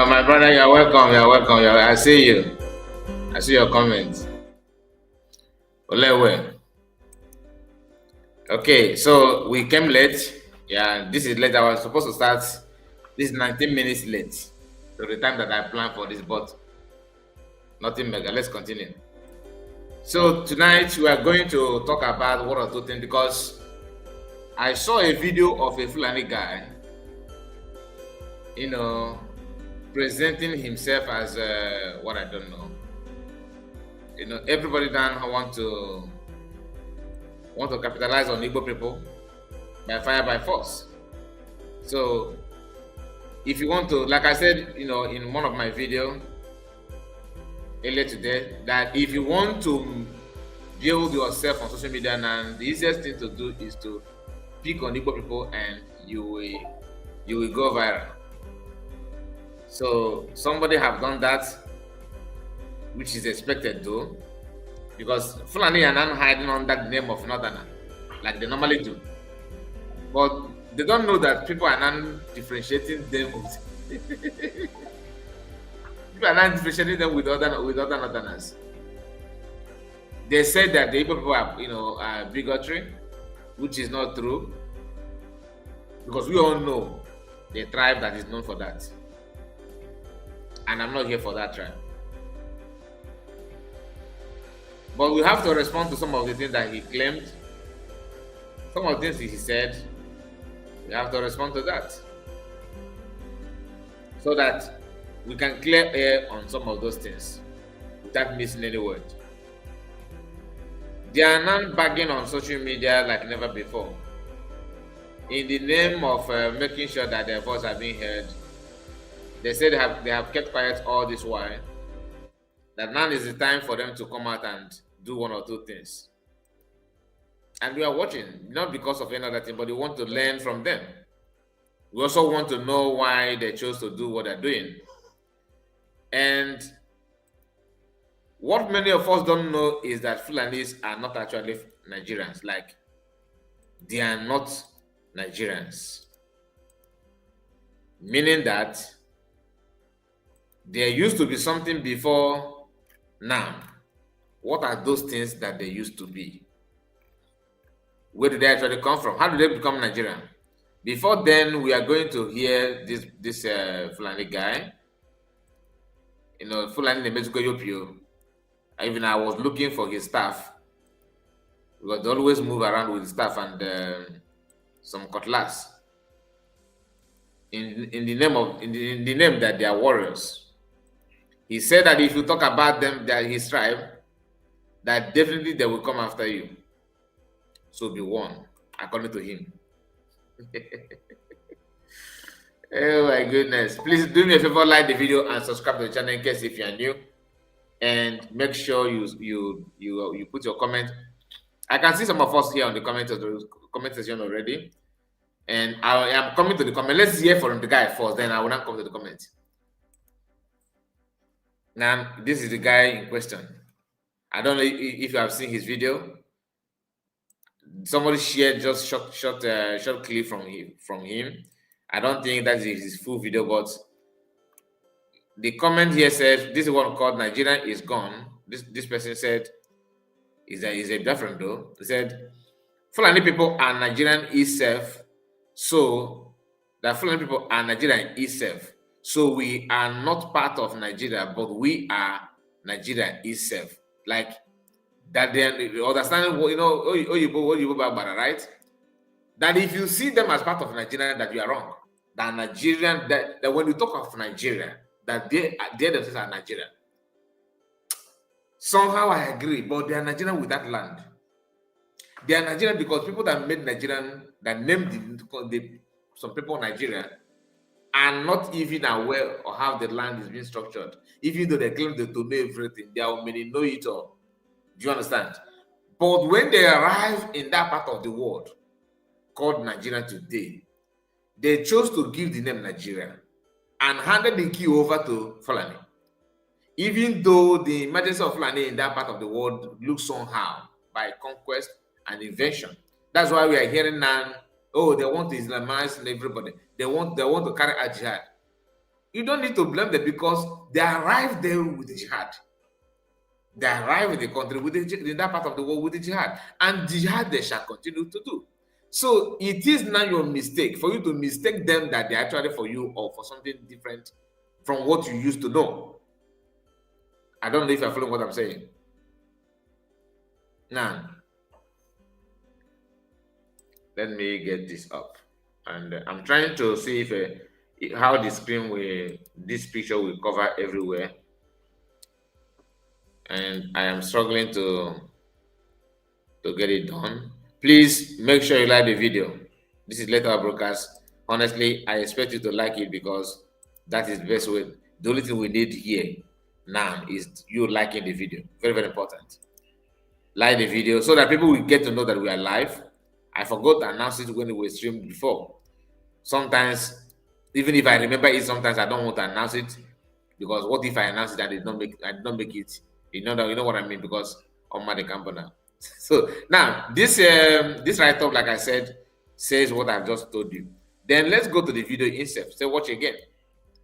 My brother, you're welcome. You're welcome. I see you. I see your comments. Olewe. Okay, so we came late. Yeah, this is late. I was supposed to start. This is 19 minutes late. So the time that I planned for this, but nothing mega. Let's continue. So tonight we are going to talk about one or two things because I saw a video of a Fulani guy, presenting himself as what I don't know. Everybody down want to capitalize on Igbo people by fire by force. So if you want to, like I said, in one of my videos earlier today, that if you want to build yourself on social media now, the easiest thing to do is to pick on Igbo people and you will go viral. So somebody have done that, which is expected though, because Fulani are not hiding under the name of Northerner like they normally do. But they don't know that people are not differentiating them. People are not differentiating them with other Northerners. They said that the Igbo people are bigotry, which is not true, because we all know the tribe that is known for that. And I'm not here for that tribe. But we have to respond to some of the things that he claimed, some of the things he said. We have to respond to that so that we can clear air on some of those things without missing any word. They are not bagging on social media like never before in the name of making sure that their voice are being heard. They say they have kept quiet all this while, that now is the time for them to come out and do one or two things. And we are watching, not because of any other thing, but we want to learn from them. We also want to know why they chose to do what they're doing. And what many of us don't know is that Fulanis are not actually Nigerians. Like, they are not Nigerians. Meaning that there used to be something before now. What are those things that they used to be? Where did they actually come from? How did they become Nigerian? Before then, we are going to hear this Fulani guy. Fulani in Mexico, Yopio. Even I was looking for his staff, because they always move around with staff and some cutlass. In the name that they are warriors. He said that if you talk about them, that his tribe, that definitely they will come after you. So be warned, according to him. Oh my goodness. Please do me a favor, like the video and subscribe to the channel in case if you are new. And make sure you put your comment. I can see some of us here on the comment section already. And I am coming to the comment. Let's hear from the guy first, then I will not come to the comment. Now, this is the guy in question. I don't know if you have seen his video. Somebody shared just short clip from him. I don't think that is his full video, but the comment here says this is one called Nigeria is gone. This person said is a different though. He said Fulani people are Nigerian itself, so the Fulani people are Nigerian itself. So we are not part of Nigeria, but we are Nigeria itself. Like that, they understand what Oyibo Barbara, right? That if you see them as part of Nigeria, that you are wrong. That Nigerian, that when you talk of Nigeria, that they themselves are Nigerian. Somehow I agree, but they are Nigerian with that land. They are Nigerian because people that made Nigerian, that named some people Nigeria, are not even aware of how the land is being structured. Even though they claim to know everything, they are many know it all. Do you understand? But when they arrive in that part of the world called Nigeria today, they chose to give the name Nigeria and handed the key over to Fulani. Even though the emergence of Fulani in that part of the world looks somehow by conquest and invention. That's why we are hearing now, oh, they want to Islamize everybody. They want to carry a jihad. You don't need to blame them because they arrived there with the jihad. They arrive in the country with in that part of the world with the jihad. And the jihad they shall continue to do. So it is now your mistake for you to mistake them that they're actually for you or for something different from what you used to know. I don't know if you're following what I'm saying. Now, let me get this up. And I'm trying to see if how the screen will, this picture will cover everywhere. And I am struggling to get it done. Please make sure you like the video. This is Later Broadcast. Honestly, I expect you to like it because that is the best way. The only thing we need here now is you liking the video. Very, very important. Like the video so that people will get to know that we are live. I forgot to announce it when we were streamed before. Sometimes, even if I remember it, sometimes I don't want to announce it because what if I announce it and I did not make it? You know what I mean? Because on my company. So now this write-up, like I said, says what I've just told you. Then let's go to the video itself. So watch again.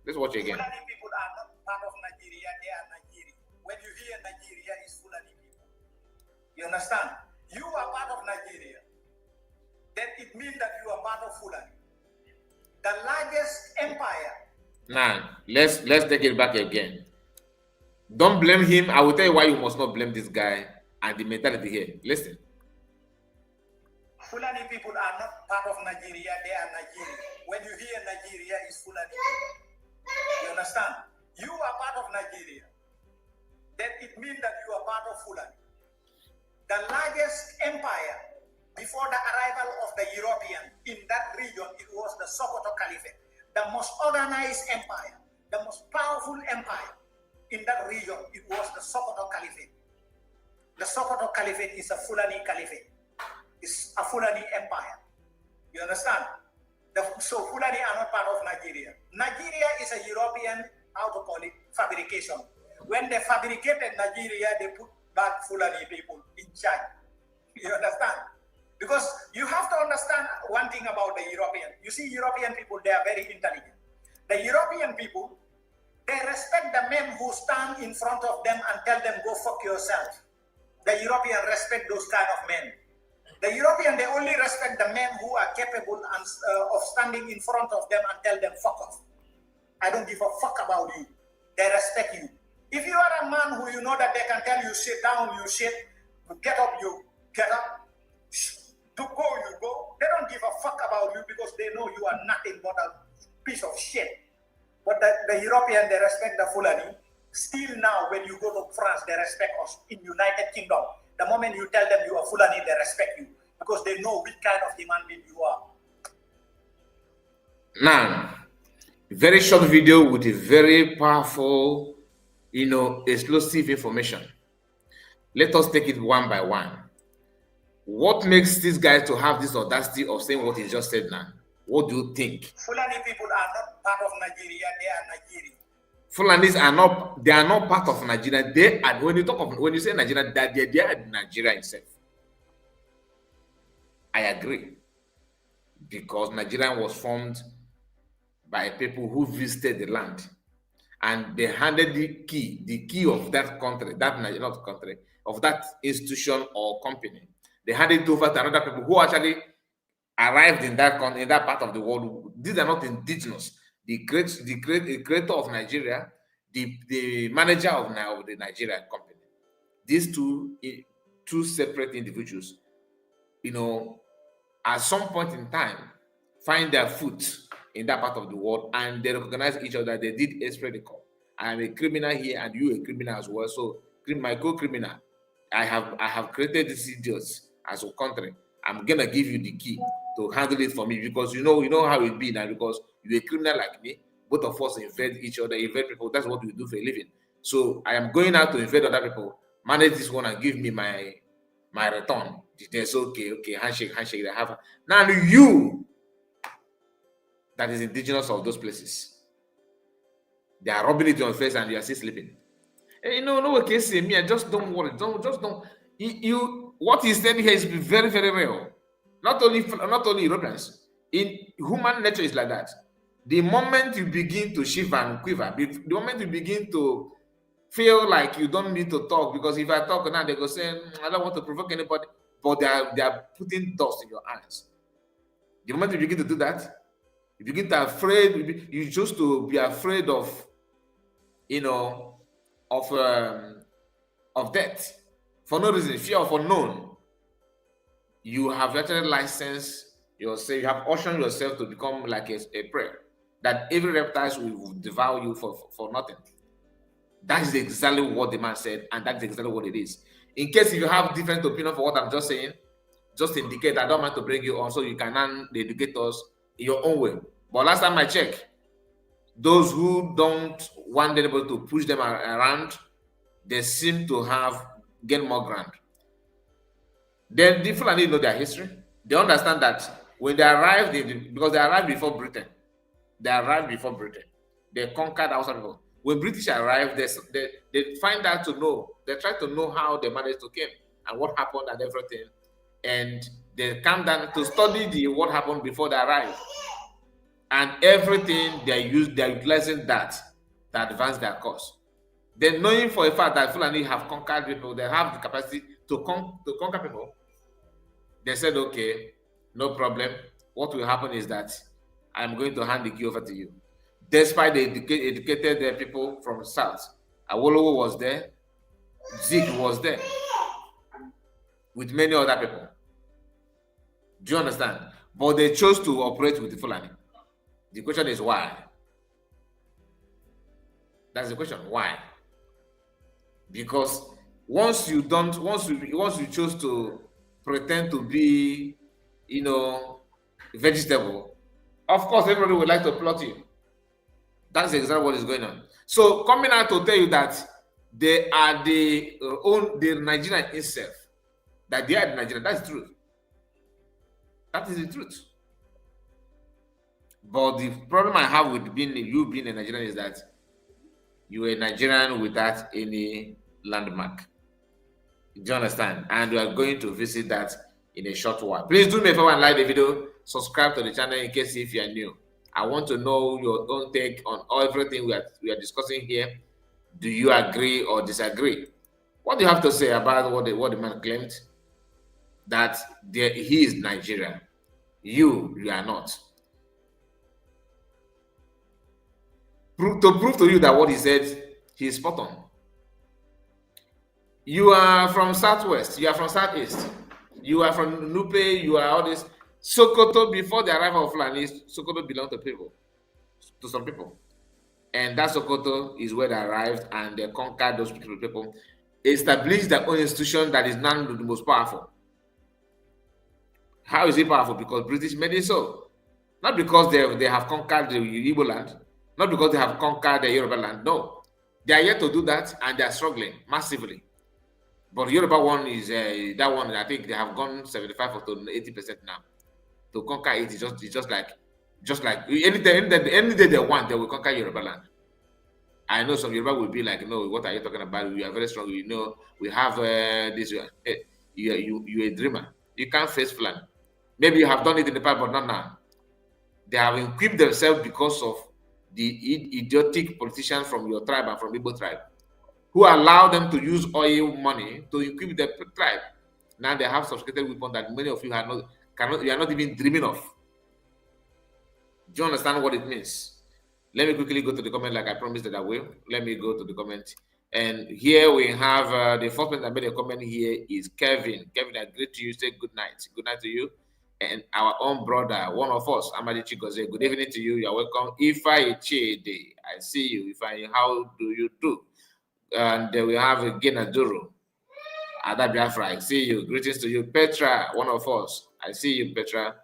Let's watch again. Fulani people are not part of Nigeria, they are Nigerian. When you hear Nigeria, it's Fulani people. You understand? You are part of Nigeria. Then it means that you are part of Fulani. The largest empire. Now let's take it back again. Don't blame him. I will tell you why you must not blame this guy and the mentality here. Listen. Fulani people are not part of Nigeria, they are Nigerian. When you hear Nigeria, it's Fulani. You understand? You are part of Nigeria. Then it means that you are part of Fulani. The largest empire before the arrival of the European in that region, it was the Sokoto Caliphate. The most organized empire, the most powerful empire in that region, it was the Sokoto Caliphate. The Sokoto Caliphate is a Fulani Caliphate. It's a Fulani empire. You understand? So Fulani are not part of Nigeria. Nigeria is a European, how to call it, fabrication. When they fabricated Nigeria, they put back Fulani people in charge. You understand? Because you have to understand one thing about the European. You see, European people, they are very intelligent. The European people, they respect the men who stand in front of them and tell them, go fuck yourself. The European respect those kind of men. The European, they only respect the men who are capable of standing in front of them and tell them, fuck off. I don't give a fuck about you. They respect you. If you are a man who you know that they can tell you, sit down, you sit, get up, you get up, to go, you go. They don't give a fuck about you because they know you are nothing but a piece of shit. But the European, they respect the Fulani. Still now, when you go to France, they respect us. In United Kingdom, the moment you tell them you are Fulani, they respect you because they know which kind of human being you are. Now, very short video with a very powerful, explosive information. Let us take it one by one. What makes this guy to have this audacity of saying what he just said now? What do you think? Fulani people are not part of Nigeria, they are Nigerian. Fulanis are not part of Nigeria. They are, when you say Nigeria, that they are Nigeria itself. I agree. Because Nigeria was formed by people who visited the land. And they handed the key of that country, of that institution or company. They handed it over to another people who actually arrived in that part of the world. These are not indigenous. The creator of Nigeria, the manager of the Nigerian company. These two separate individuals, at some point in time, find their foot in that part of the world, and they recognize each other. They did a call. I'm a criminal here, and you a criminal as well. So, my co-criminal, I have created these idiots as a country. I'm gonna give you the key to handle it for me, because you know how it be now. Because you're a criminal like me, both of us invade each other, invade people. That's what we do for a living. So I am going out to invade other people, manage this one, and give me my return. They say, okay, handshake. They have now you that is indigenous of those places. They are rubbing it on your face and you are still sleeping. Hey, no one can say me. I just don't worry. Don't. You what is said here is very, very real. Not only Europeans. In human nature is like that. The moment you begin to shiver and quiver, the moment you begin to feel like you don't need to talk, because if I talk now, they go say, I don't want to provoke anybody, but they are putting dust in your eyes. The moment you begin to do that, you begin to afraid, you choose to be afraid of, of death for no reason, fear of unknown. You have actually licensed yourself, you have ushering yourself to become like a prey, that every reptile will devour you for nothing. That is exactly what the man said, and that's exactly what it is. In case if you have different opinion for what I'm just saying, just indicate. I don't want to bring you on so you can educate us in your own way. But last time I checked, those who don't want anybody to push them around, they seem to have gained more ground. Then the Fulani know their history. They understand that when they arrived, because they arrived before Britain, they conquered Hausa people. When British arrived, they find out to know. They try to know how they managed to come and what happened and everything, and they come down to study what happened before they arrived, and everything they're utilizing that to advance their cause. Then, knowing for a fact that Fulani have conquered people, they have the capacity to conquer people. They said, okay, no problem. What will happen is that I'm going to hand the key over to you. Despite the educated people from the south, Awolowo was there, Zeke was there, with many other people. Do you understand? But they chose to operate with the Fulani. The question is why? That's the question. Why? Because once you choose to pretend to be, vegetable, of course everybody would like to plot you. That's exactly what is going on. So coming out to tell you that they are the Nigerian itself, that they are the Nigerian, that's true. That is the truth. But the problem I have with you being a Nigerian is that you are a Nigerian without any landmark. Do you understand? And we are going to visit that in a short while. Please do me a favor and like the video, subscribe to the channel in case if you are new. I want to know your own take on everything we are discussing here. Do you agree or disagree? What do you have to say about what the man claimed? That he is Nigerian. You are not. To prove to you that what he said, he is spot on. You are from Southwest, you are from Southeast, you are from Nupe, you are all this. Sokoto, before the arrival of Fulani, Sokoto belonged to some people. And that Sokoto is where they arrived and they conquered those people, established their own institution that is now the most powerful. How is it powerful? Because British made it so. Not because they have conquered the Igbo land, not because they have conquered the Yoruba land. No. They are yet to do that and they are struggling massively. But the Yoruba one is that one, I think they have gone 75 or to 80% now. To conquer it is just like any day they want, they will conquer Yoruba land. I know some Yoruba will be like, no, what are you talking about? We are very strong. We have this. You're a dreamer. You can't face Fulani. Maybe you have done it in the past, but not now. They have equipped themselves because of the idiotic politicians from your tribe and from Igbo tribe, who allow them to use oil money to equip their tribe. Now they have sophisticated weapons that many of you you are not even dreaming of. Do you understand what it means? Let me quickly go to the comment like I promised that I will. Let me go to the comment. And here we have the first person that made a comment here is Kevin. Kevin, I greet you. Say good night. Good night to you. and our own brother, one of us, Amadi Chigoze. Good evening to you. You're welcome. Ifai Chede, I see you. Ifai, how do you do? And we have Gina Duro. Ada Biafra, I see you. Greetings to you. Petra, one of us. I see you, Petra.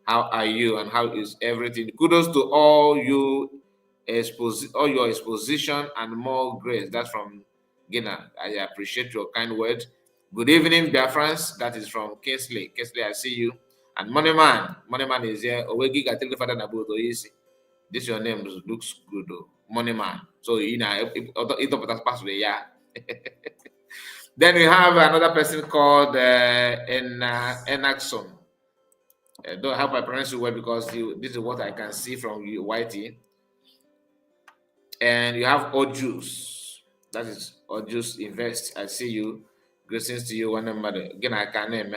How are you and how is everything? Kudos to all you all your exposition and more grace. That's from Gina. I appreciate your kind words. Good evening, Biafrans. That is from Kingsley. Kingsley, I see you. And Moneyman. Moneyman is here. Owegi Gatili Father Nabuto Isi. This your name looks good, though. Moneyman. So you know it pass the yeah. Then we have another person called Enaxon. Don't help I pronounce it well because this is what I can see from you, Whitey. And you have Ojus. That is Ojus Invest. I see you. Greetings to you. One number again. I can name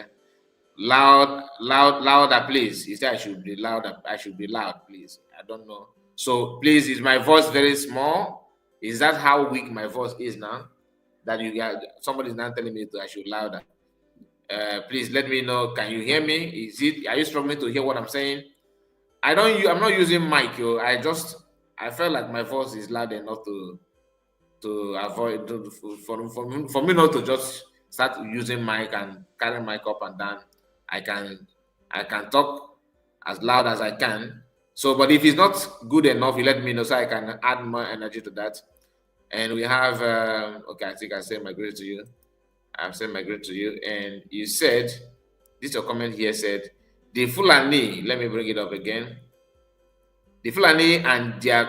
louder, please. He said I should be louder. I should be loud, please. I don't know. So please, is my voice very small? Is that how weak my voice is now? That you got somebody is now telling me that I should louder. Please let me know. Can you hear me? Are you struggling to hear what I'm saying? I'm not using mic, yo. I felt like my voice is loud enough to avoid for me not to just start using mic and carry mic up and down. I can talk as loud as I can. So, but if it's not good enough, you let me know so I can add more energy to that. And we have okay, I think I said my great to you. I've said my great to you. And you said, this your comment here said, the Foolani, let me bring it up again. The Foolani and their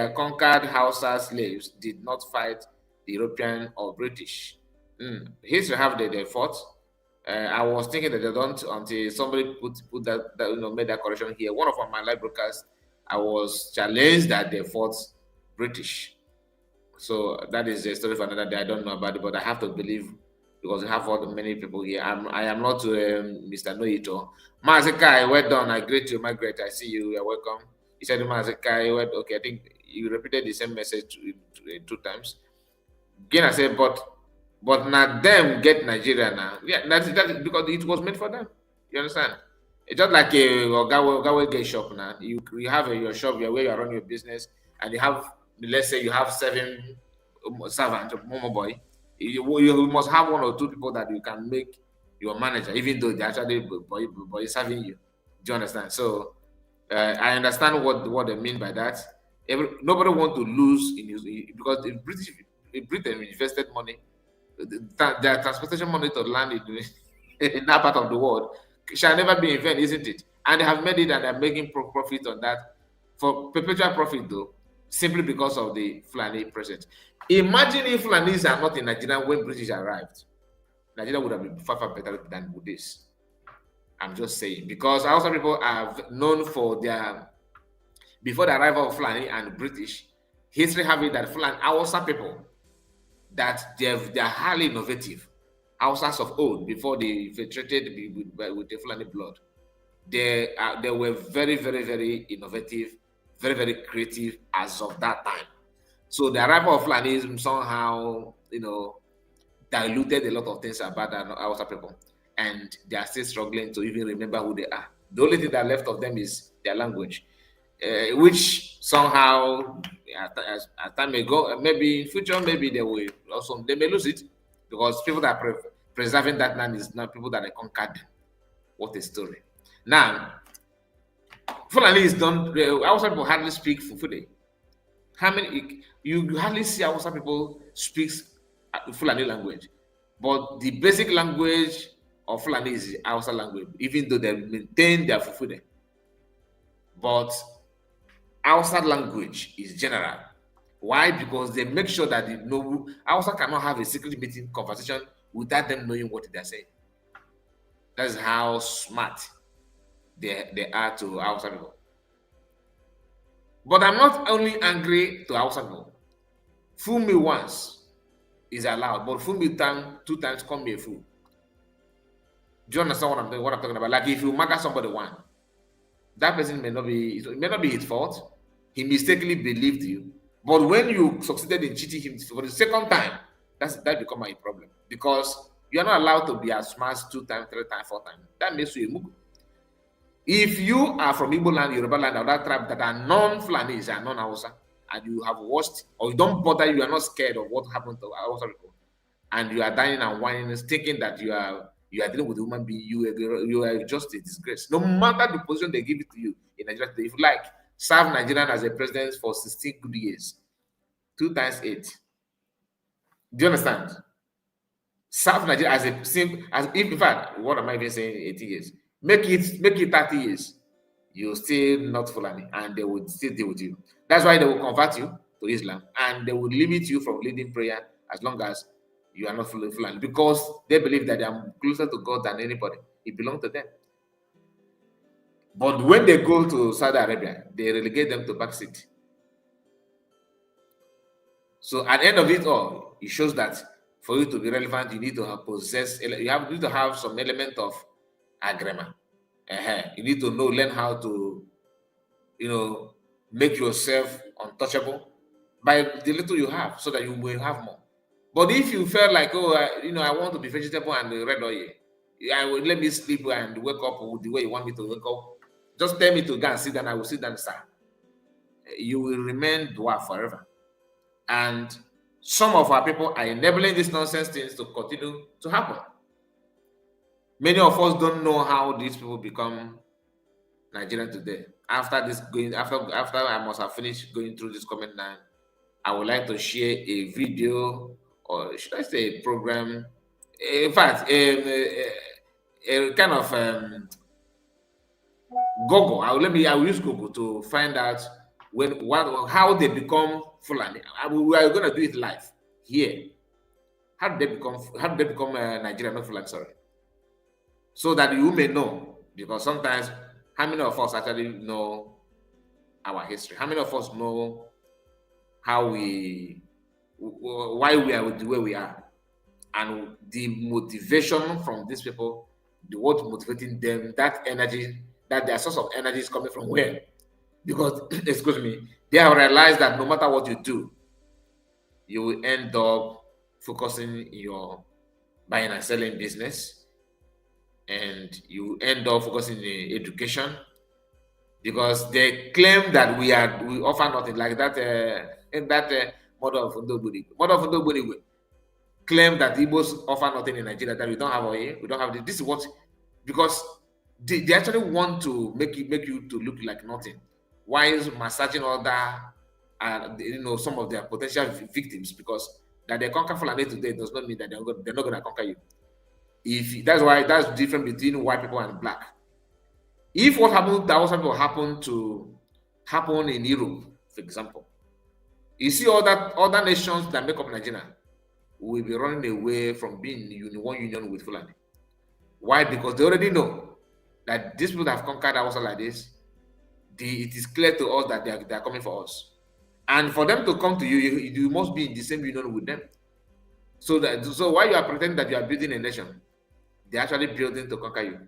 conquered Hausa slaves did not fight the European or British. History have they fought. I was thinking that they don't until somebody put that made that correction here. One of my live broadcasts, I was challenged that they fought British. So that is a story for another day. I don't know about it, but I have to believe because we have many people here. I am not Mr. Noito. Mazekai, well done. I greet you, Margaret. I see you. You're welcome. He said, Mazekai, well, okay. I think you repeated the same message two times. Again, I said, but now them get Nigeria now. Yeah, that's because it was made for them. You understand? It's just like a Gawe get shop now. You have your shop where you run your business, and you have, let's say you have 7 servants, Momo boy. You must have 1 or 2 people that you can make your manager, even though they actually boy serving you. Do you understand? So I understand what they mean by that. Nobody want to lose because Britain invested money. Their transportation money to land in that part of the world shall never be in vain, isn't it? And they have made it, and they're making profit on that for perpetual profit, though, simply because of the Fulani presence. Imagine if Fulanis are not in Nigeria when British arrived. Nigeria would have been far better than this. I'm just saying, because Hausa people are known for their, before the arrival of Fulani and British, history have it that Fulani Hausa people, that they're highly innovative. Hausas of old, before they infiltrated with the Fulani blood, they were very, very, very innovative, very, very creative as of that time. So the arrival of Fulanism somehow, diluted a lot of things about the Hausa people, and they are still struggling to even remember who they are. The only thing that left of them is their language, which somehow, as time may go, maybe in future, maybe they may lose it, because people that are preserving that land is not people that are conquered them. What a story! Now, Fulani is done. Hausa people hardly speak Fufude. How many? You hardly see Hausa people speak Fulani language, but the basic language of Fulani is Hausa language, even though they maintain their Fufude. But Hausa language is general. Why? Because they make sure that Hausa cannot have a secret meeting conversation without them knowing what they're saying. That's how smart they are to Hausa people. But I'm not only angry to Hausa people. Fool me once is allowed, but fool me 2 times, call me a fool. Do you understand what I'm talking about? Like if you murder somebody once, that person may not be his fault. He mistakenly believed you. But when you succeeded in cheating him for the second time, that become a problem. Because You are not allowed to be as smart 2 times, 3 times, 4 times. That makes you a Mugu. If you are from Igbo land, Yoruba land, or that tribe that are non-Fulanis and non-Hausa, and you have watched, or you don't bother, you are not scared of what happened to Hausa people, and you are dying and whining, thinking that you are dealing with a human being, you are just a disgrace. No matter the position they give it to you in Nigeria, if you like, serve Nigerian as a president for 16 good years, 2 times 8. Do you understand? Serve Nigeria as a simple as if, in fact, what am I even saying? 80 years. Make it 30 years. You're still not Fulani, and they would still deal with you. That's why they will convert you to Islam, and they will limit you from leading prayer as long as you are not Fulani, because they believe that they are closer to God than anybody. It belongs to them. But when they go to Saudi Arabia, they relegate them to backseat. So at the end of it all, it shows that for you to be relevant, you need to need to have some element of agreement. You need to learn how to, make yourself untouchable by the little you have, so that you will have more. But if you felt like, I want to be vegetable and red oil, let me sleep and wake up the way you want me to wake up. Just tell me to go and sit down, I will sit down, sir. You will remain dwarf forever. And some of our people are enabling these nonsense things to continue to happen. Many of us don't know how these people become Nigerian today. After I must have finished going through this comment now, I would like to share a video, or should I say a program? In fact, a kind of Google. I will use Google to find out how they become Fulani. We are going to do it live here. How did they become Nigerian, not Fulani? Sorry, so that you may know, because sometimes, how many of us actually know our history? How many of us know why we are the way we are, and the motivation from these people, what motivating them, that energy, that their source of energy is coming from where? Because, excuse me, they have realized that no matter what you do, you will end up focusing in your buying and selling business, and you end up focusing in education, because they claim that we offer nothing, like that. Mother of Ndobudi claim that Igbos offer nothing in Nigeria, that we don't have oil, we don't have this. This is what, because they actually want to make you to look like nothing, while massaging other some of their potential victims, because that they conquer Fulani today does not mean that they're not going to conquer you. That's different between white people and black. If what happened that also happen in Europe, for example, you see other nations that make up Nigeria will be running away from being in one union with Fulani. Why? Because they already know that these people that have conquered Hausa like this, it is clear to us that they are coming for us. And for them to come to you, you must be in the same union with them. So while you are pretending that you are building a nation, they're actually building to conquer you.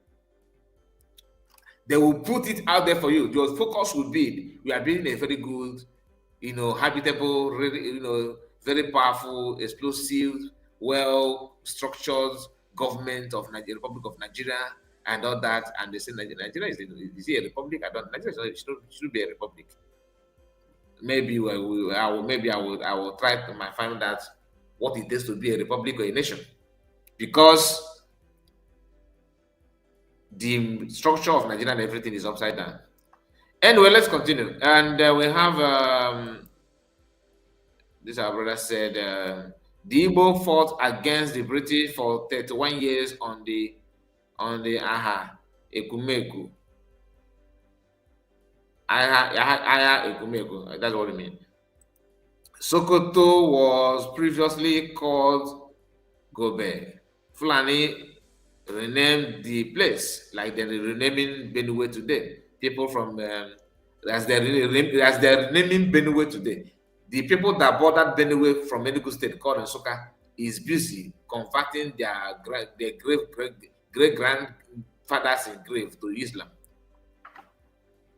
They will put it out there for you. Your focus will be, we are building a very good, habitable, really, very powerful, explosive, well-structured government of Nigeria, Republic of Nigeria, and all that. And they say Nigeria is a republic. Nigeria should be a republic. Maybe I will try to find out what it is to be a republic or a nation, because the structure of Nigeria and everything is upside down. Anyway, let's continue. And we have this our brother said, the Igbo fought against the British for 31 years on the Ekumeku. Ekumeku. That's what it means. Sokoto was previously called Gobe. Fulani renamed the place, like they're renaming Benue today. People from as they're renaming Benue today. The people that bordered Benue from Enugu State, called Nsukka, is busy converting their great grandfathers in grave to Islam.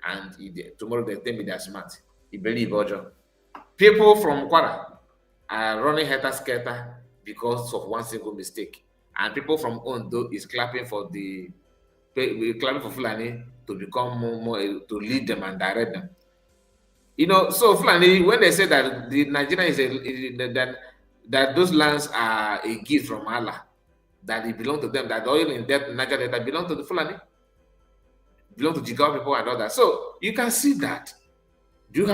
And tomorrow they tell me they're smart. You believe, Ojo. People from Kwara are running helter-skelter because of one single mistake. and people from Ondo is clapping for Fulani to become more to lead them and direct them. So Fulani, when they say that the Nigeria that those lands are a gift from Allah, that it belong to them, that the oil in that Nigeria that belong to the Fulani, belong to Jigawa people and all that. So you can see that. Do you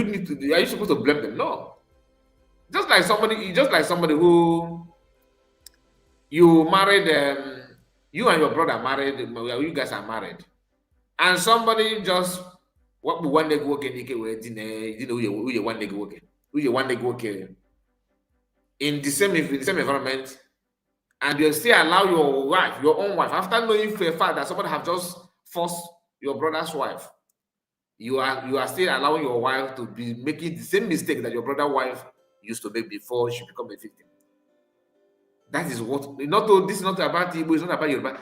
need to? Are you supposed to blame them? No. Just like somebody who you married, you and your brother married, you guys are married, and somebody just what one leg work in you one leg work, in the same environment, and you still allow your own wife, after knowing for a fact that somebody have just forced your brother's wife, you are still allowing your wife to be making the same mistake that your brother's wife used to make before she become a victim. That is what this is not about Igbo, it's not about Yoruba.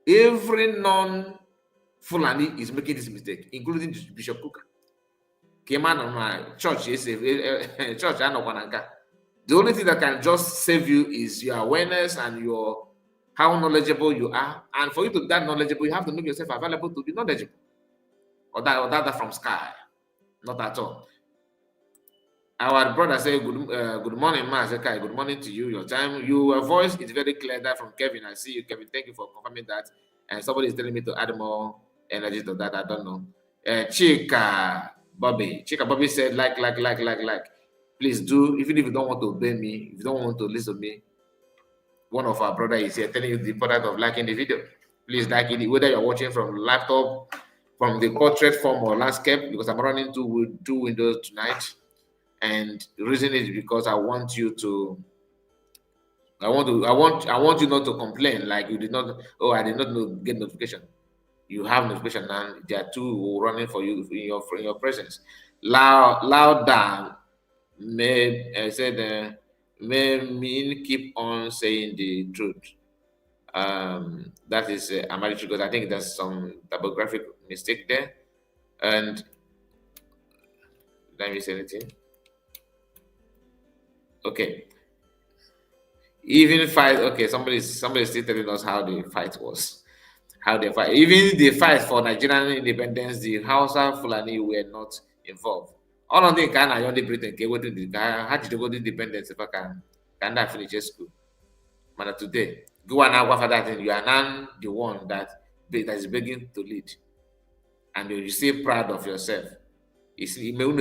Every non-Fulani is making this mistake, including Bishop Kuka. Came out of my church, church. The only thing that can just save you is your awareness and your how knowledgeable you are. And for you to be that knowledgeable, you have to make yourself available to be knowledgeable. Or that from sky. Not at all. Our brother said, good morning, Mazekai. Good morning to you. Your voice is very clear. That from Kevin. I see you, Kevin. Thank you for confirming that. And somebody is telling me to add more energy to that. I don't know. Chika Bobby said, like. Please do, even if you don't want to obey me, if you don't want to listen to me, one of our brothers is here telling you the importance of liking the video. Please like it, whether you're watching from laptop, from the portrait form or landscape, because I'm running two windows tonight. And the reason is because I want you not to complain like you did not. Oh, I did not get notification. You have notification and there are two running for you in your presence. Louder said may mean keep on saying the truth. That is Amarichi, because I think there's some typographic mistake there. And let me say anything. Okay. Even fight. Okay, somebody's still telling us how the fight was. How they fight. Even the fight for Nigerian independence, the Hausa Fulani were not involved. All of them can only Britain how did you go to independence if I can that finish school? But today, go and now for that, and you are now the one that is begging to lead, and you stay proud of yourself. You see, I'm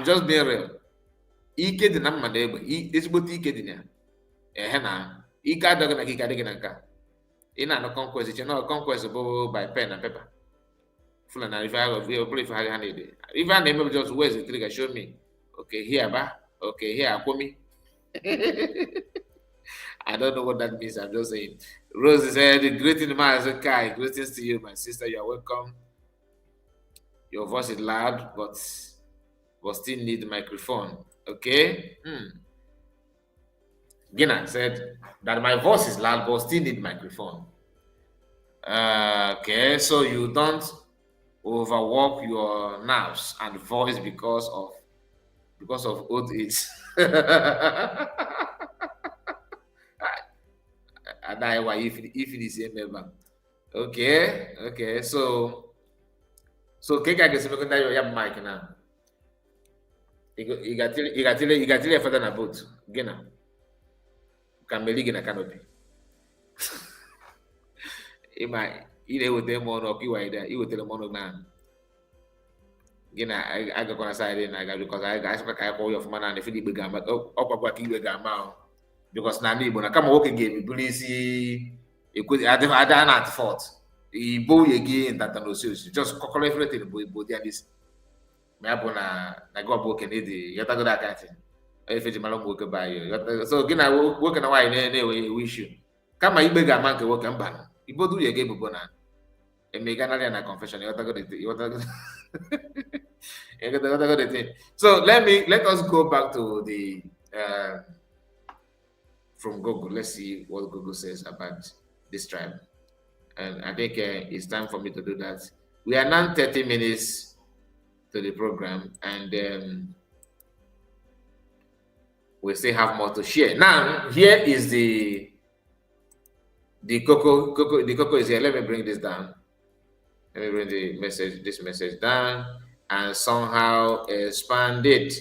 just being real. Ike dị na mma na egbe, ezigbote ike dị na ehe na ike adọghị na ike adịghị na nka. Ị na-anọ conquest iche na conquest bụ by pen and paper. Fulani na ife ha na-ede. Ife a na-eme just where's the trigger, show me. Okay, here ba. Okay, here akwụmi. I don't know what that means. I'm just saying. Rose said, greeting Kai. Greetings to you, my sister. You are welcome. Your voice is loud, but still need the microphone. Okay. Gina said that my voice is loud, but still need microphone. Okay, so you don't overwork your nerves and voice because of old age. If it is a member. Okay. So Keka gets looking at your mic now. You got further than a boat. Gina. Kameli gina canopy. Ile with them on or you would tell them on now. Gina, I got on side in I got because I call your man and if you began but up what you began because now when I come walk again, you see it could I don't at fault. He bow again that no serious. Just calculate everything but there is na go book and you got that kind of thing. If it's malong work by you. So again I work na why anyway wish you. Kama ibe ga man ke work mba. Ibo do ye game bona. E me ga na confession. You got So let us go back to the from Google. Let's see what Google says about this tribe. And I think it's time for me to do that. We are now 30 minutes to the program, and we still have more to share. Now, here is the cocoa. The cocoa is here. Let me bring this down. Let me bring this message down, and somehow expand it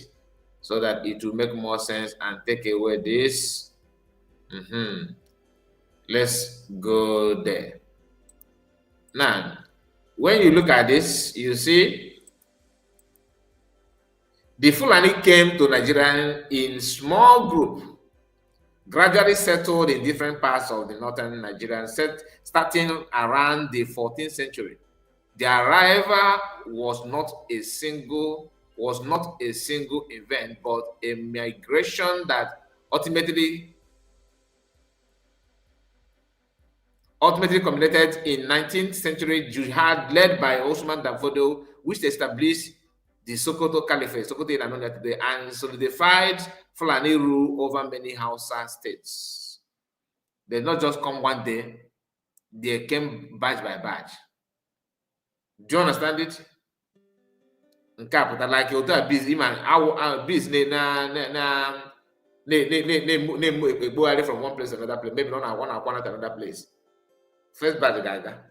so that it will make more sense and take away this. Let's go there. Now, when you look at this, you see the Fulani came to Nigeria in small group, gradually settled in different parts of the northern Nigeria, starting around the 14th century. The arrival was not a single event, but a migration that ultimately culminated in 19th century jihad led by Osman Danfodio, which established the Sokoto Caliphate, Sokoto in Anonia today, and solidified Fulani rule over many Hausa states. They not just come one day, they came batch by batch. Do you understand it? Like you busy man, busy from one place to another place, maybe not one to another place. First batch gaga,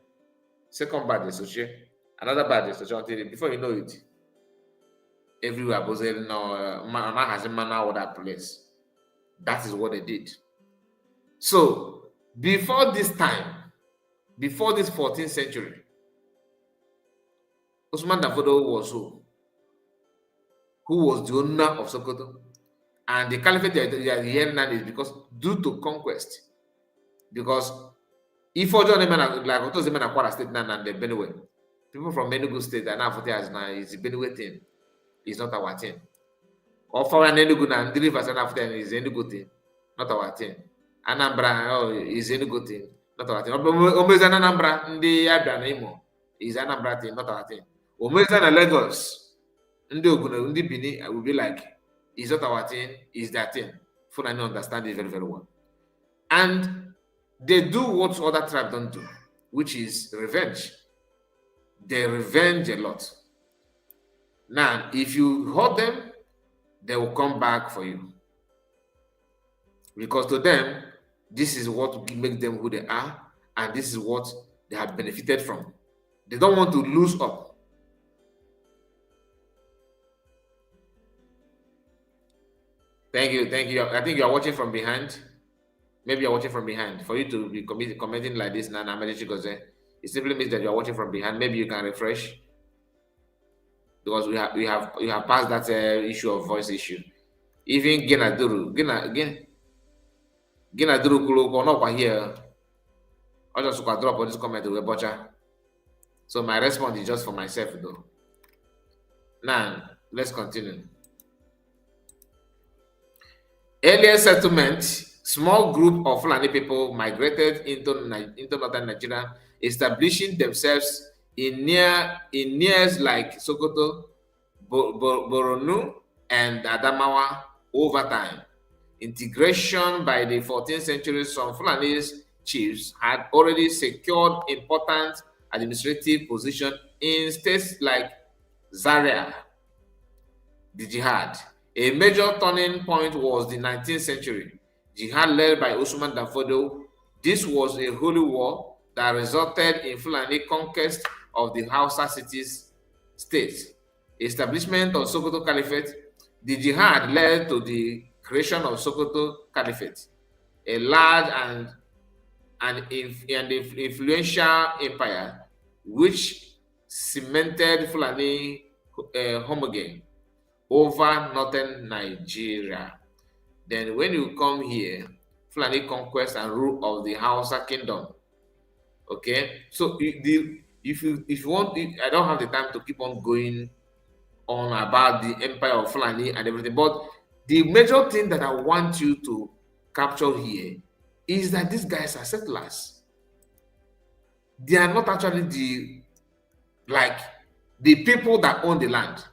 second batch associate, another batch associate until before you know it, everywhere was man has a man out that place. That is what they did. So before this time, before this 14th century, Osman Danfodio was who was the owner of Sokoto, and the caliphate that you are hearing now is because due to conquest, because if for John like those men are Kwara State now and the Benue, people from Enugu State are now for as now is Benue thing, it's not our thing. Or for an Enugu now, the rivers and after is Enugu thing, not our thing. Anambra is Enugu thing, not our thing. Omezana Anambra, the Abia Imo is Anambra thing, not our thing. Omezana Lagos, Ndi Bini will be like, is not our thing, is that thing. Fulani understand it very, very well. And they do what other tribes don't do, which is revenge. They revenge a lot. Now, if you hurt them, they will come back for you. Because to them, this is what makes them who they are, and this is what they have benefited from. They don't want to lose up. Thank you. I think you are watching from behind. Maybe you're watching from behind. For you to be commenting like this, Nana Medici, it simply means that you are watching from behind. Maybe you can refresh, because we have passed that issue of voice issue. Even Genaduru Kulo here. I just drop on this comment to butcher. So my response is just for myself though. Now let's continue. Earlier settlement, small group of Fulani people migrated into northern Nigeria, establishing themselves in nears like Sokoto, Boronu, and Adamawa over time. Integration by the 14th century, some Fulani chiefs had already secured important administrative positions in states like Zaria. The jihad. A major turning point was the 19th century. Jihad led by Usman Danfodio. This was a holy war that resulted in Fulani conquest of the Hausa states. Establishment of Sokoto Caliphate. The jihad led to the creation of Sokoto Caliphate, a large and influential empire which cemented Fulani homogeny over northern Nigeria. Then when you come here, Fulani conquest and rule of the Hausa kingdom. Okay, so if you want, I don't have the time to keep on going on about the empire of Fulani and everything, but the major thing that I want you to capture here is that these guys are settlers. They are not actually the people that own the land.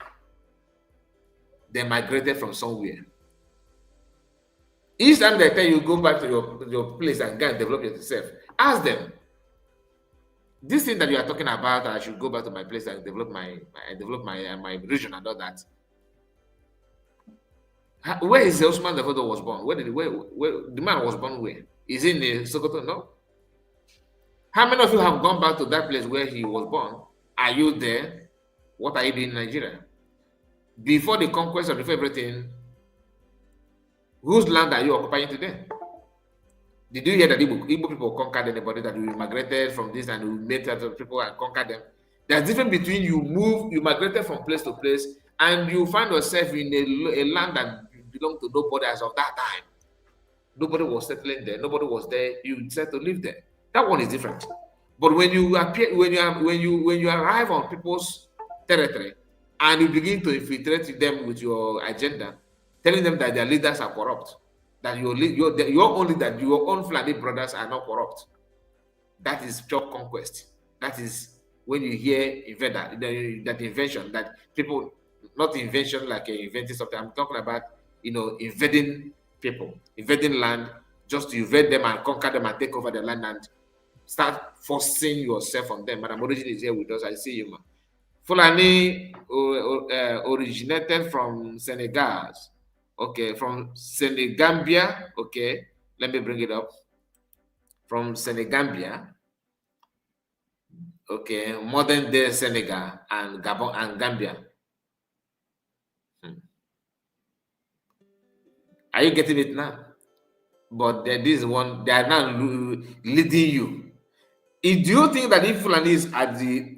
They migrated from somewhere. Each time they tell you go back to your place and go and develop yourself, ask them, this thing that you are talking about, I should go back to my place and develop my region and all that. Where is Osman Dafodo was born? Where the man was born? Where is he in Sokoto? No. How many of you have gone back to that place where he was born? Are you there? What are you doing in Nigeria? Before the conquest and before everything, whose land are you occupying today? Did you hear that Igbo people conquered anybody, that we migrated from this and we met other people and conquered them? There's difference between you migrated from place to place, and you find yourself in a land that belonged to nobody as of that time. Nobody was settling there. Nobody was there. You decided to live there. That one is different. But when you arrive on people's territory and you begin to infiltrate them with your agenda, telling them that their leaders are corrupt, that your own Fulani brothers are not corrupt, that is pure conquest. That is when you hear that invention, that people, not invention like inventing something. I'm talking about invading people, invading land, just to invade them and conquer them and take over the land and start forcing yourself on them. Madam Origin is here with us. I see you, man. Fulani originated from Senegal. Okay, from Senegambia. Okay, let me bring it up. From Senegambia. Okay, modern day Senegal and Gabon and Gambia. Are you getting it now? But this one, they are now leading you. Do you think that if Fulanis are the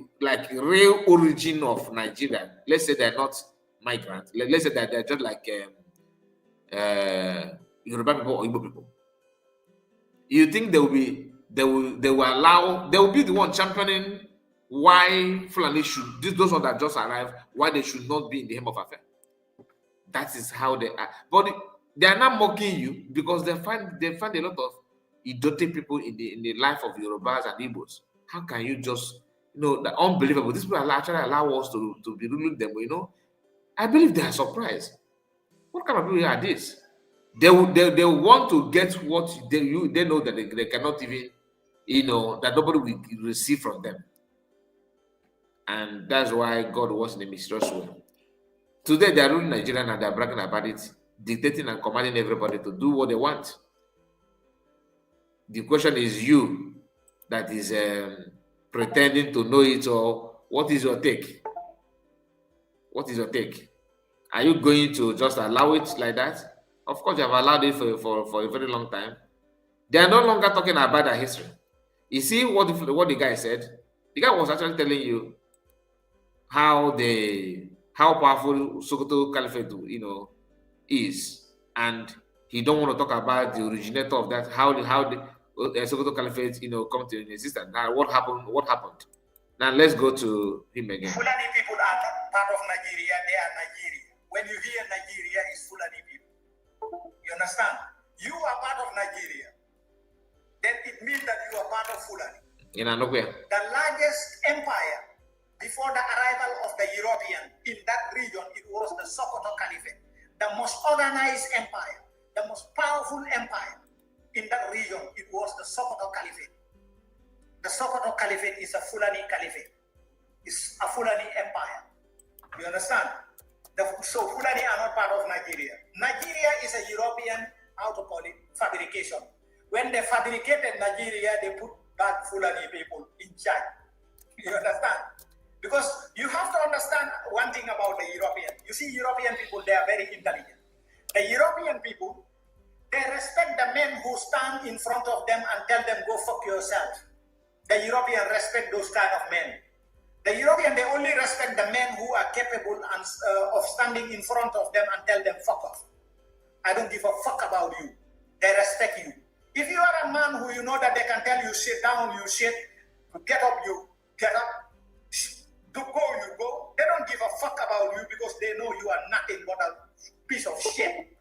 real origin of Nigeria, let's say they're not migrants, let's say that they're just like Yoruba people or Igbo people, you think they will be they will be the one championing why Fulani should those ones that just arrived, why they should not be in the hem of affair? That is how they are. But they are not mocking you because they find a lot of idiotic people in the life of Yorubas and Igbos. How can you just the unbelievable? These people actually allow us to be ruling them. I believe they are surprised. What kind of people are this? They want to get what they know that they cannot even that nobody will receive from them, and that's why God was in a mysterious way. Today they are ruling Nigeria and they are bragging about it, dictating and commanding everybody to do what they want. The question is you that is pretending to know it all. What is your take? What is your take? Are you going to just allow it like that? Of course, you have allowed it for a very long time. They are no longer talking about their history. You see what the guy said? The guy was actually telling you how powerful Sokoto Caliphate is, and he don't want to talk about the originator of that, how the Sokoto Caliphate come to existence. Now what happened? Now let's go to him again. Fulani people are not part of Nigeria, they are Nigeria. When you hear Nigeria, it's Fulani people. You understand? You are part of Nigeria. Then it means that you are part of Fulani. The largest empire before the arrival of the European in that region, it was the Sokoto Caliphate. The most organized empire, the most powerful empire in that region, it was the Sokoto Caliphate. The Sokoto Caliphate is a Fulani Caliphate. It's a Fulani empire. You understand? So Fulani are not part of Nigeria. Nigeria is a European, fabrication. When they fabricated Nigeria, they put that Fulani people in charge. You understand? Because you have to understand one thing about the European. You see, European people, they are very intelligent. The European people, they respect the men who stand in front of them and tell them, go fuck yourself. The European respect those kind of men. The European, they only respect the men who are capable of standing in front of them and tell them, fuck off. I don't give a fuck about you. They respect you. If you are a man who you know that they can tell you sit down, you sit, get up, you get up, to go, you go. They don't give a fuck about you because they know you are nothing but a piece of shit.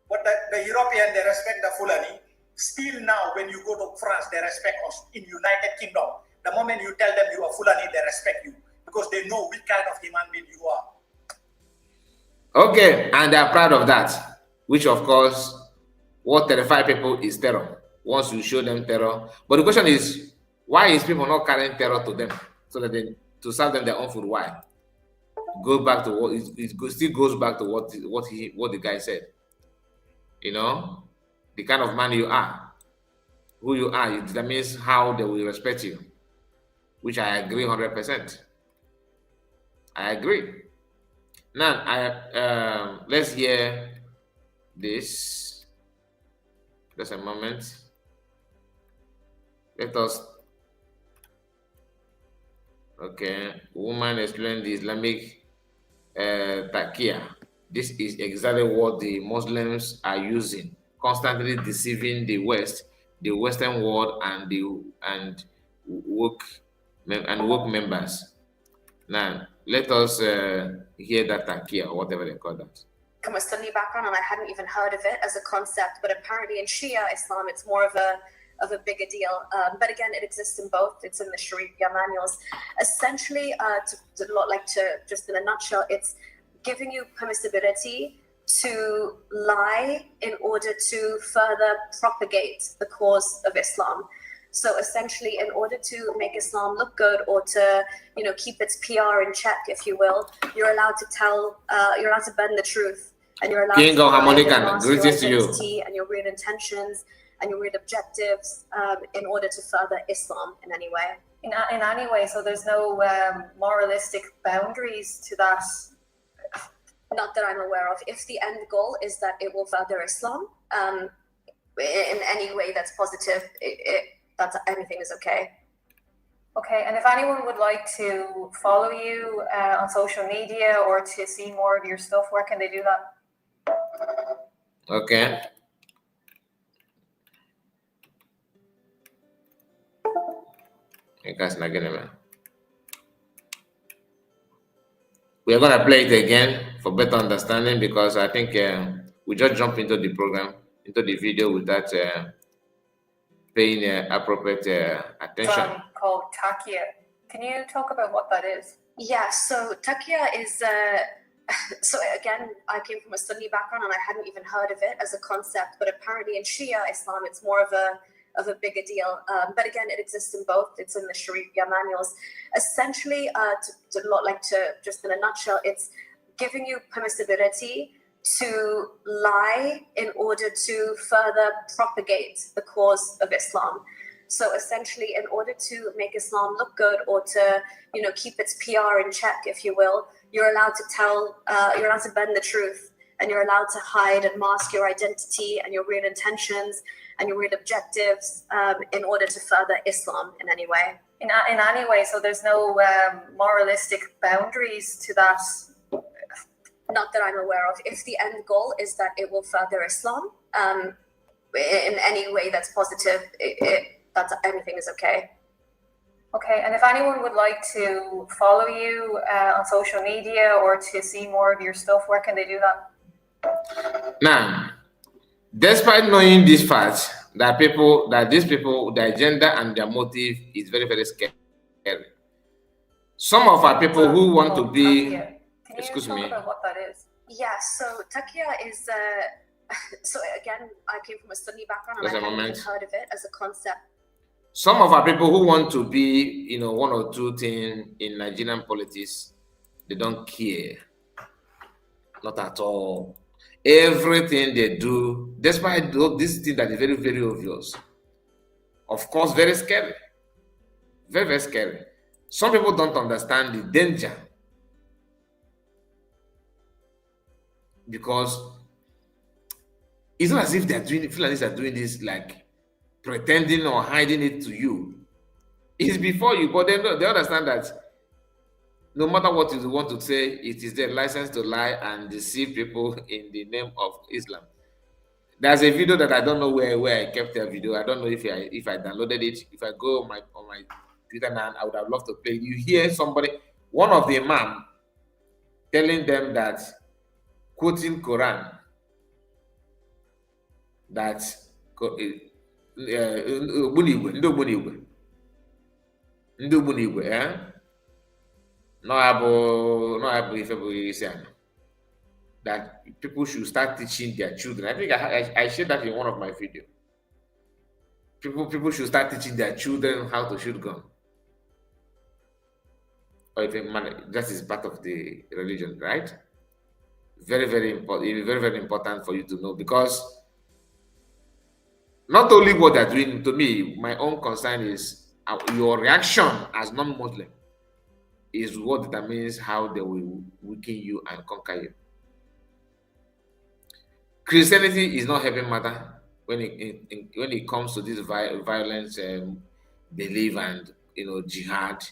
But the European, they respect the Fulani. Still now, when you go to France, they respect us. In United Kingdom, the moment you tell them you are Fulani, they respect you because they know which kind of human being you are. Okay, and they are proud of that, which of course, what terrifies people is terror. Once you show them terror, but the question is, why is people not carrying terror to them so that to serve them their own food? Why? Go back to what it still goes back to what the guy said. you know, the kind of man you are, who you are, it determines how they will respect you, which I agree 100%. I agree. Now, let's hear this. Just a moment. Let us. Okay, woman explain the Islamic takia. This is exactly what the Muslims are using, constantly deceiving the West, the Western world, and woke woke members. Now, let us hear that takia or whatever they call that. From a Sunni background, and I hadn't even heard of it as a concept, but apparently in Shia Islam, it's more of a bigger deal. But again, it exists in both. It's in the Sharia manuals. Essentially, just in a nutshell, it's giving you permissibility to lie in order to further propagate the cause of Islam. So essentially, in order to make Islam look good or to, keep its PR in check, if you will, you're allowed to bend the truth, and you're allowed King to of Harmonica, mask your greetings to you. identity and your real intentions and your real objectives in order to further Islam in any way. In any way, so there's no moralistic boundaries to that? Not that I'm aware of. If the end goal is that it will further Islam, in any way that's positive, that's anything is okay. Okay, and if anyone would like to follow you on social media or to see more of your stuff, where can they do that? Okay. We are going to play it again for better understanding, because I think we just jumped into the program, into the video without paying appropriate attention. Called takia. Can you talk about what that is? Yeah, so takia is so again, I came from a Sunni background and I hadn't even heard of it as a concept, but apparently in Shia Islam, it's more of a bigger deal. But again, it exists in both. It's in the Sharia manuals. Essentially, just in a nutshell, it's giving you permissibility to lie in order to further propagate the cause of Islam. So essentially, in order to make Islam look good or to, keep its PR in check, if you will, you're allowed to bend the truth, and you're allowed to hide and mask your identity and your real intentions and your real objectives in order to further Islam in any way. In any way, so there's no moralistic boundaries to that? Not that I'm aware of. If the end goal is that it will further Islam, in any way that's positive, that's anything is okay. Okay, and if anyone would like to follow you on social media or to see more of your stuff, where can they do that? Now, despite knowing this fact, that these people, their agenda and their motive is very, very scary. Some of our people who want to be... Can you talk about what that is? Yeah, so takia is... so again, I came from a Sunni background and I hadn't even heard of it as a concept. Some of our people who want to be, one or two things in Nigerian politics, they don't care. Not at all. Everything they do, despite this thing that is very, very obvious, of course, very scary. Very, very scary. Some people don't understand the danger, because it's not as if Fulanis are doing this like pretending or hiding it to you. It's before you, but they understand that no matter what you want to say, it is their license to lie and deceive people in the name of Islam. There's a video that I don't know where I kept the video. I don't know if I downloaded it. If I go on my Twitter now, I would have loved to play. You hear somebody, one of the imam, telling them that, quoting Quran, that that people should start teaching their children. I think I shared that in one of my videos. People should start teaching their children how to shoot gun. Or if that is part of the religion, right? Very, very important. It's very, very important for you to know, because Not only what they're doing, to me, my own concern is your reaction as non-Muslim is what determines how they will weaken you and conquer you. Christianity is not helping matter when it comes to this violence belief and jihad.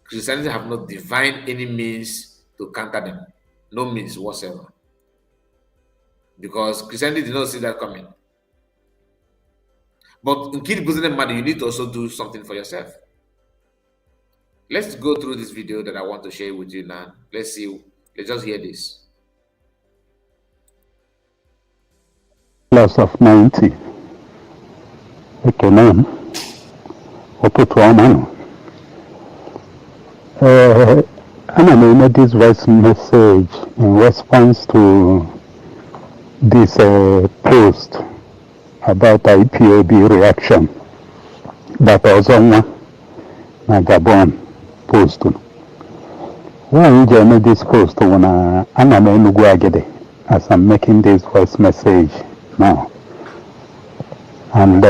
Christianity have not defined any means to counter them, no means whatsoever, because Christianity did not see that coming. But in keep Muslim matter, you need to also do something for yourself. Let's go through this video that I want to share with you now. Let's see. Let's just hear this. Class of 90. Okay, ma'am. Ụtụtụ ọma nọ. Ana m eme this voice message in response to this post about IPOB reaction that ọzọ nwa na Gabon post. Why did I make this post when ana m Enugu Agide as I'm making this voice message now? And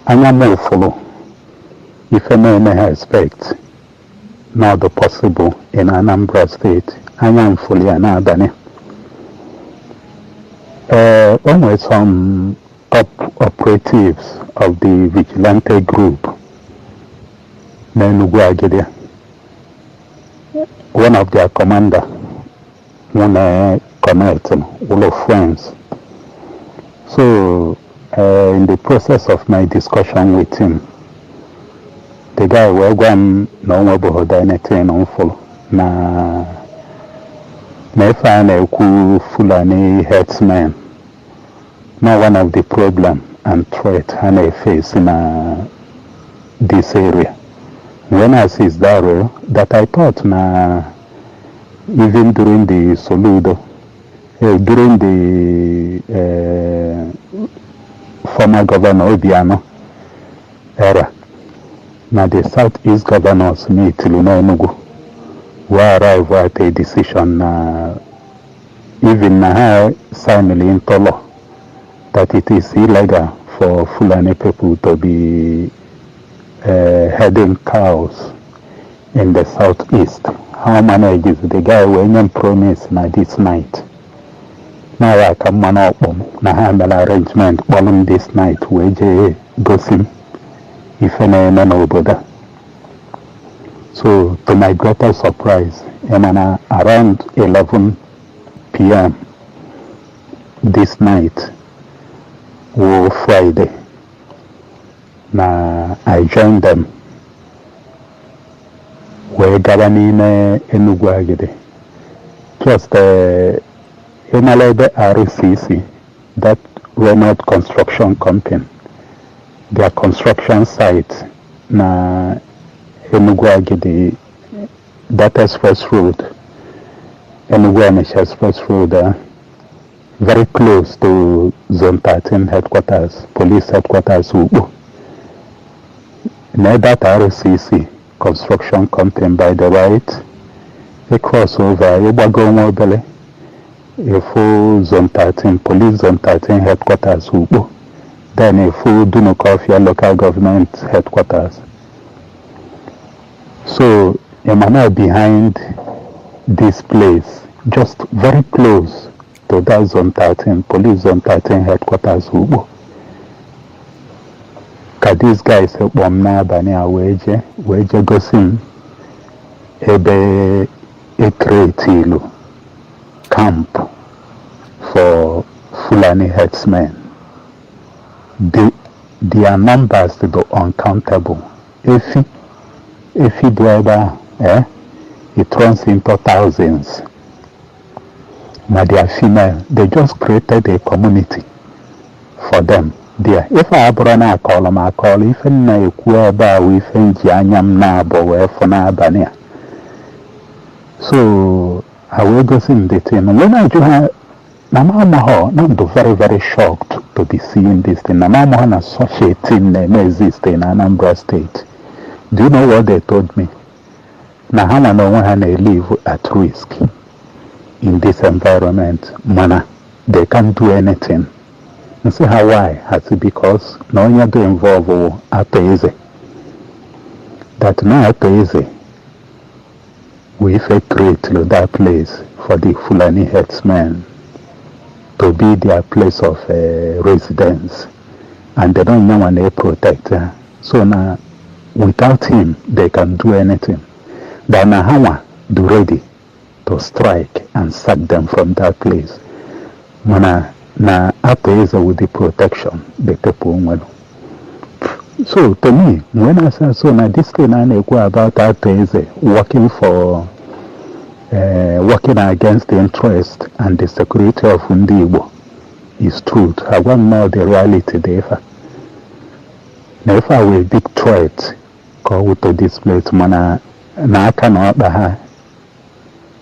anya m follow if I may expect not the possible in Anambra State. Anya m fully anabani. Only some top operatives of the vigilante group na Enugu Agide. One of their commander, one connect, all of friends. So, in the process of my discussion with him, the guy will go and no more about anything on follow. Na find a cool Foolani herdsmen. Now one of the problem and threat I face in this area. When I see that I thought even during the Soludo, during the former governor Obiano era, now the Southeast governors meet Luna Enugu, were arrived at a decision, even signed into law, that it is illegal for Fulani people to be heading cows in the southeast. How manages the guy when you promise na this night? Now I come man up na handle arrangement on this night where je gosim if any nobody. So to my greatest surprise, around 11 p.m. this night or Friday, I joined them. We're gathering in Enugu Agide. Just in RCC, that Remote Construction Company, their construction site na Enugu Agide, that express road, Enugu Express Road, very close to Zone 13 headquarters, police headquarters. Near that RCC construction company by the right, a crossover, a full Zone 13, police Zone 13 headquarters, then a full Dunukofia local government headquarters. So, Emmanuel behind this place, just very close to that Zone 13, police Zone 13 headquarters. These guys na bania weje gosim ebe create camp for Fulani herdsmen. Their numbers they go uncountable. If driver it runs into thousands. Now they are female. They just created a community for them. There. If I brana call them, I call if I kuaba with Janyam Nabo for Nabania. So I will go in the thing. When I do have Namamaho, not very, very shocked to be seeing this thing. Namamaho has such a thing that exists in Anambra State. Do you know what they told me? Nahama no one live at risk in this environment. Mana, they can't do anything. And say how why? I say because no one do involve Apeze. That now Apeze we create that place for the Foolani herdsmen to be their place of residence, and they don't know when they protect. So now, without him, they can do anything. Then Hawa do ready to strike and sack them from that place. Mana na Apeze with the protection the people will. So to me, when I say so, now this thing I know about Apeze working for. Working against the interest and the security of Ndibo is truth. I want to know the reality there. If I will big threat go to this place, mana na cannot ha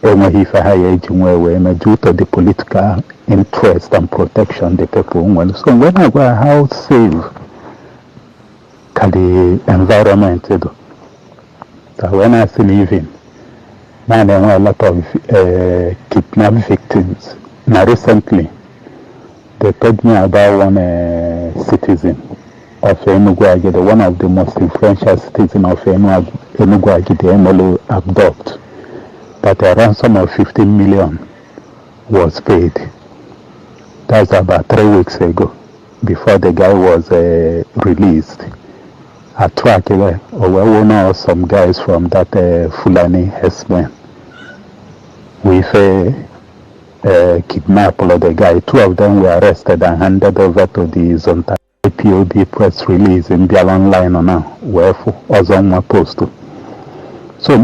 if I age where due to the political interest and protection the people well. So when I go how save can the environment do? So when I see living. Now there were a lot of kidnapped victims. Now recently, they told me about one citizen of Enugu, one of the most influential citizens of Enugu, the MLO abduct, that a ransom of 15 million was paid. That's about 3 weeks ago, before the guy was released. I track or we know some guys from that Foolani herdsmen. With kidnapped the guy. 2 of them were arrested and handed over to the Zonta POB press release in their online now, where was on my post. So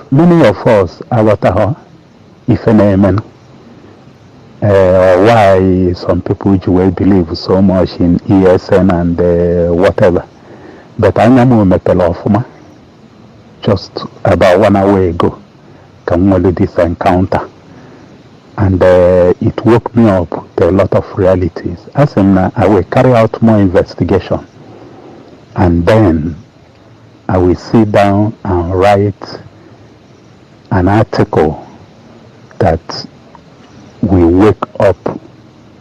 many of us are if an amen. Why some people will believe so much in ESN and whatever. But I know just about 1 hour ago, can only this encounter. And it woke me up to a lot of realities. As in, I will carry out more investigation. And then I will sit down and write an article that will wake up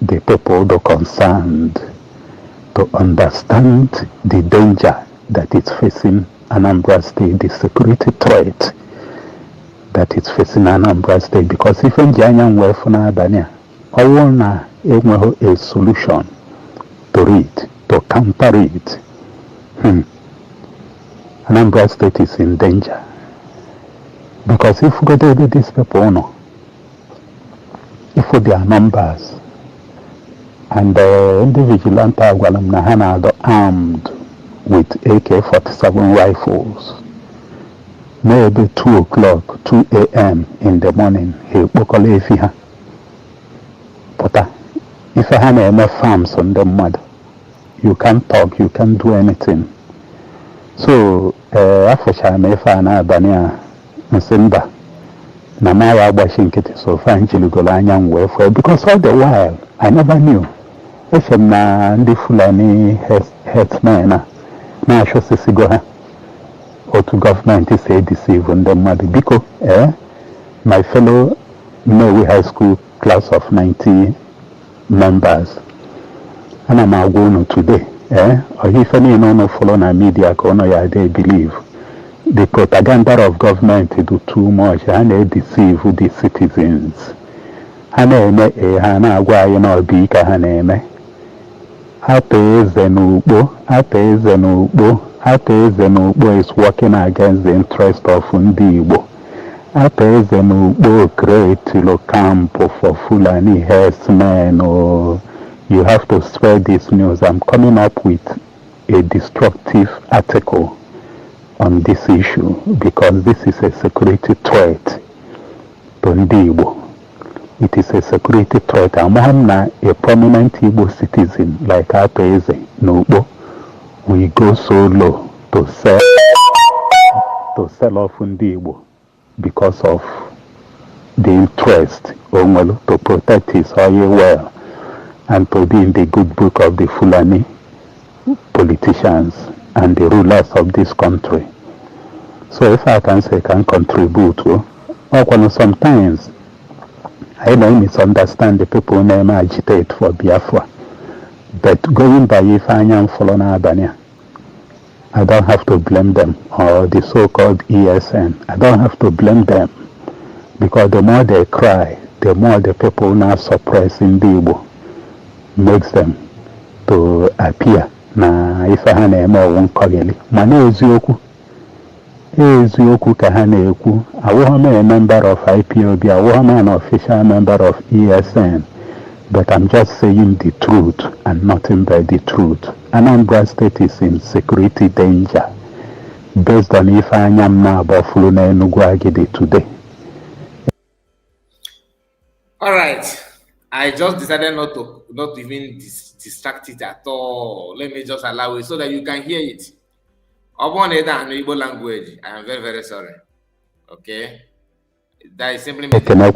the people that concerned to understand the danger that is facing Anambra State, the security threat that is facing Anambra State. Because if in Janyan were for Albania, I want a solution to it, to counter it. Anambra State is in danger. Because if we go to these people, no, if their numbers, and the vigilante are armed with AK-47 rifles. Maybe 2 o'clock, 2 a.m. in the morning, he woke up. But if I have any farms on the mud, you can't talk, you can't do anything. So, after if I know Albania, Simba, Namara Washington, so fine, because all the while, I never knew. If I'm the Foolani herdsmen, now I should say go or to government is a deceive on the mother because my fellow Norway High School class of 90 members, and I'm going today. Or if any no follow na media, they believe the propaganda of government do too much and they deceive the citizens. Haneme agwa no bi ka haneme Apeze n'ugbo is working against the interest of Ndi Igbo. Apeze n'ugbo create a camp for Foolani herdsmen. You have to spread this news. I'm coming up with a destructive article on this issue because this is a security threat to Ndi Igbo. It is a security threat. I'm a prominent Igbo citizen like Apeze n'ugbo. We go so low to sell off Ndi Igbo because of the interest to protect his oil well and to be in the good book of the Foolani politicians and the rulers of this country. So if I can say I can contribute sometimes I don't misunderstand the people who agitate for Biafra. But going by Ifeanyi and Foolani Abania, I don't have to blame them, or the so-called ESN. I don't have to blame them, because the more they cry, the more the people now suppressing the Igbo makes them to appear na ife ha na-eme ọwụ nkọghịlị. Mana eziokwu ka ha na-ekwu. Awụghị m a member of IPOB, awụghị m an official member of ESN, but I'm just saying the truth and nothing but the truth. Anambra State is in security danger based on Ifeanyi Abofulu na Enugu Agidi today. All right, I just decided not even distract it at all. Let me just allow it so that you can hear it. Upon it in Igbo language, I am very, very sorry. Okay, that is simply it's not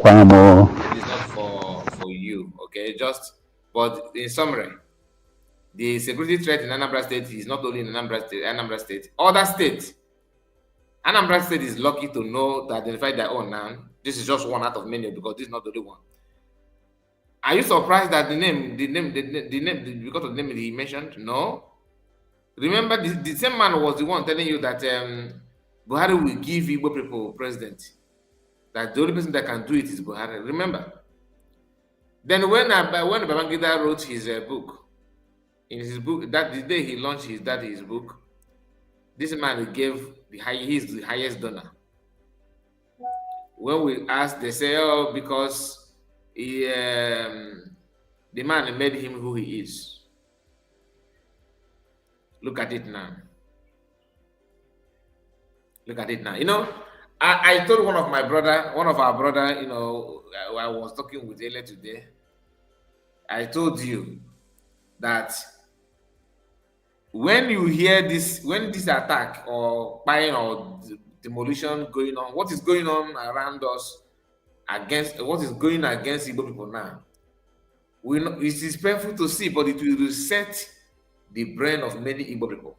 for you. Okay, but in summary, the security threat in Anambra State is not only in Anambra State, other states. Anambra State is lucky to know to identify their own now. This is just one out of many, because this is not the only one. Are you surprised that the name, because of the name he mentioned? No. Remember, the same man was the one telling you that Buhari will give Igbo people president. That the only person that can do it is Buhari. Remember? Then when Babangida wrote his book, that the day he launched his book, this man gave he's the highest donor. When we asked, they say, oh, because the man made him who he is. Look at it now. Look at it now. You know, I told one of our brother, you know, I was talking with earlier today. I told you that when you hear this attack or buying or demolition going on, what is going on around us what is going against Igbo people now? It is painful to see, but it will reset the brain of many Igbo people.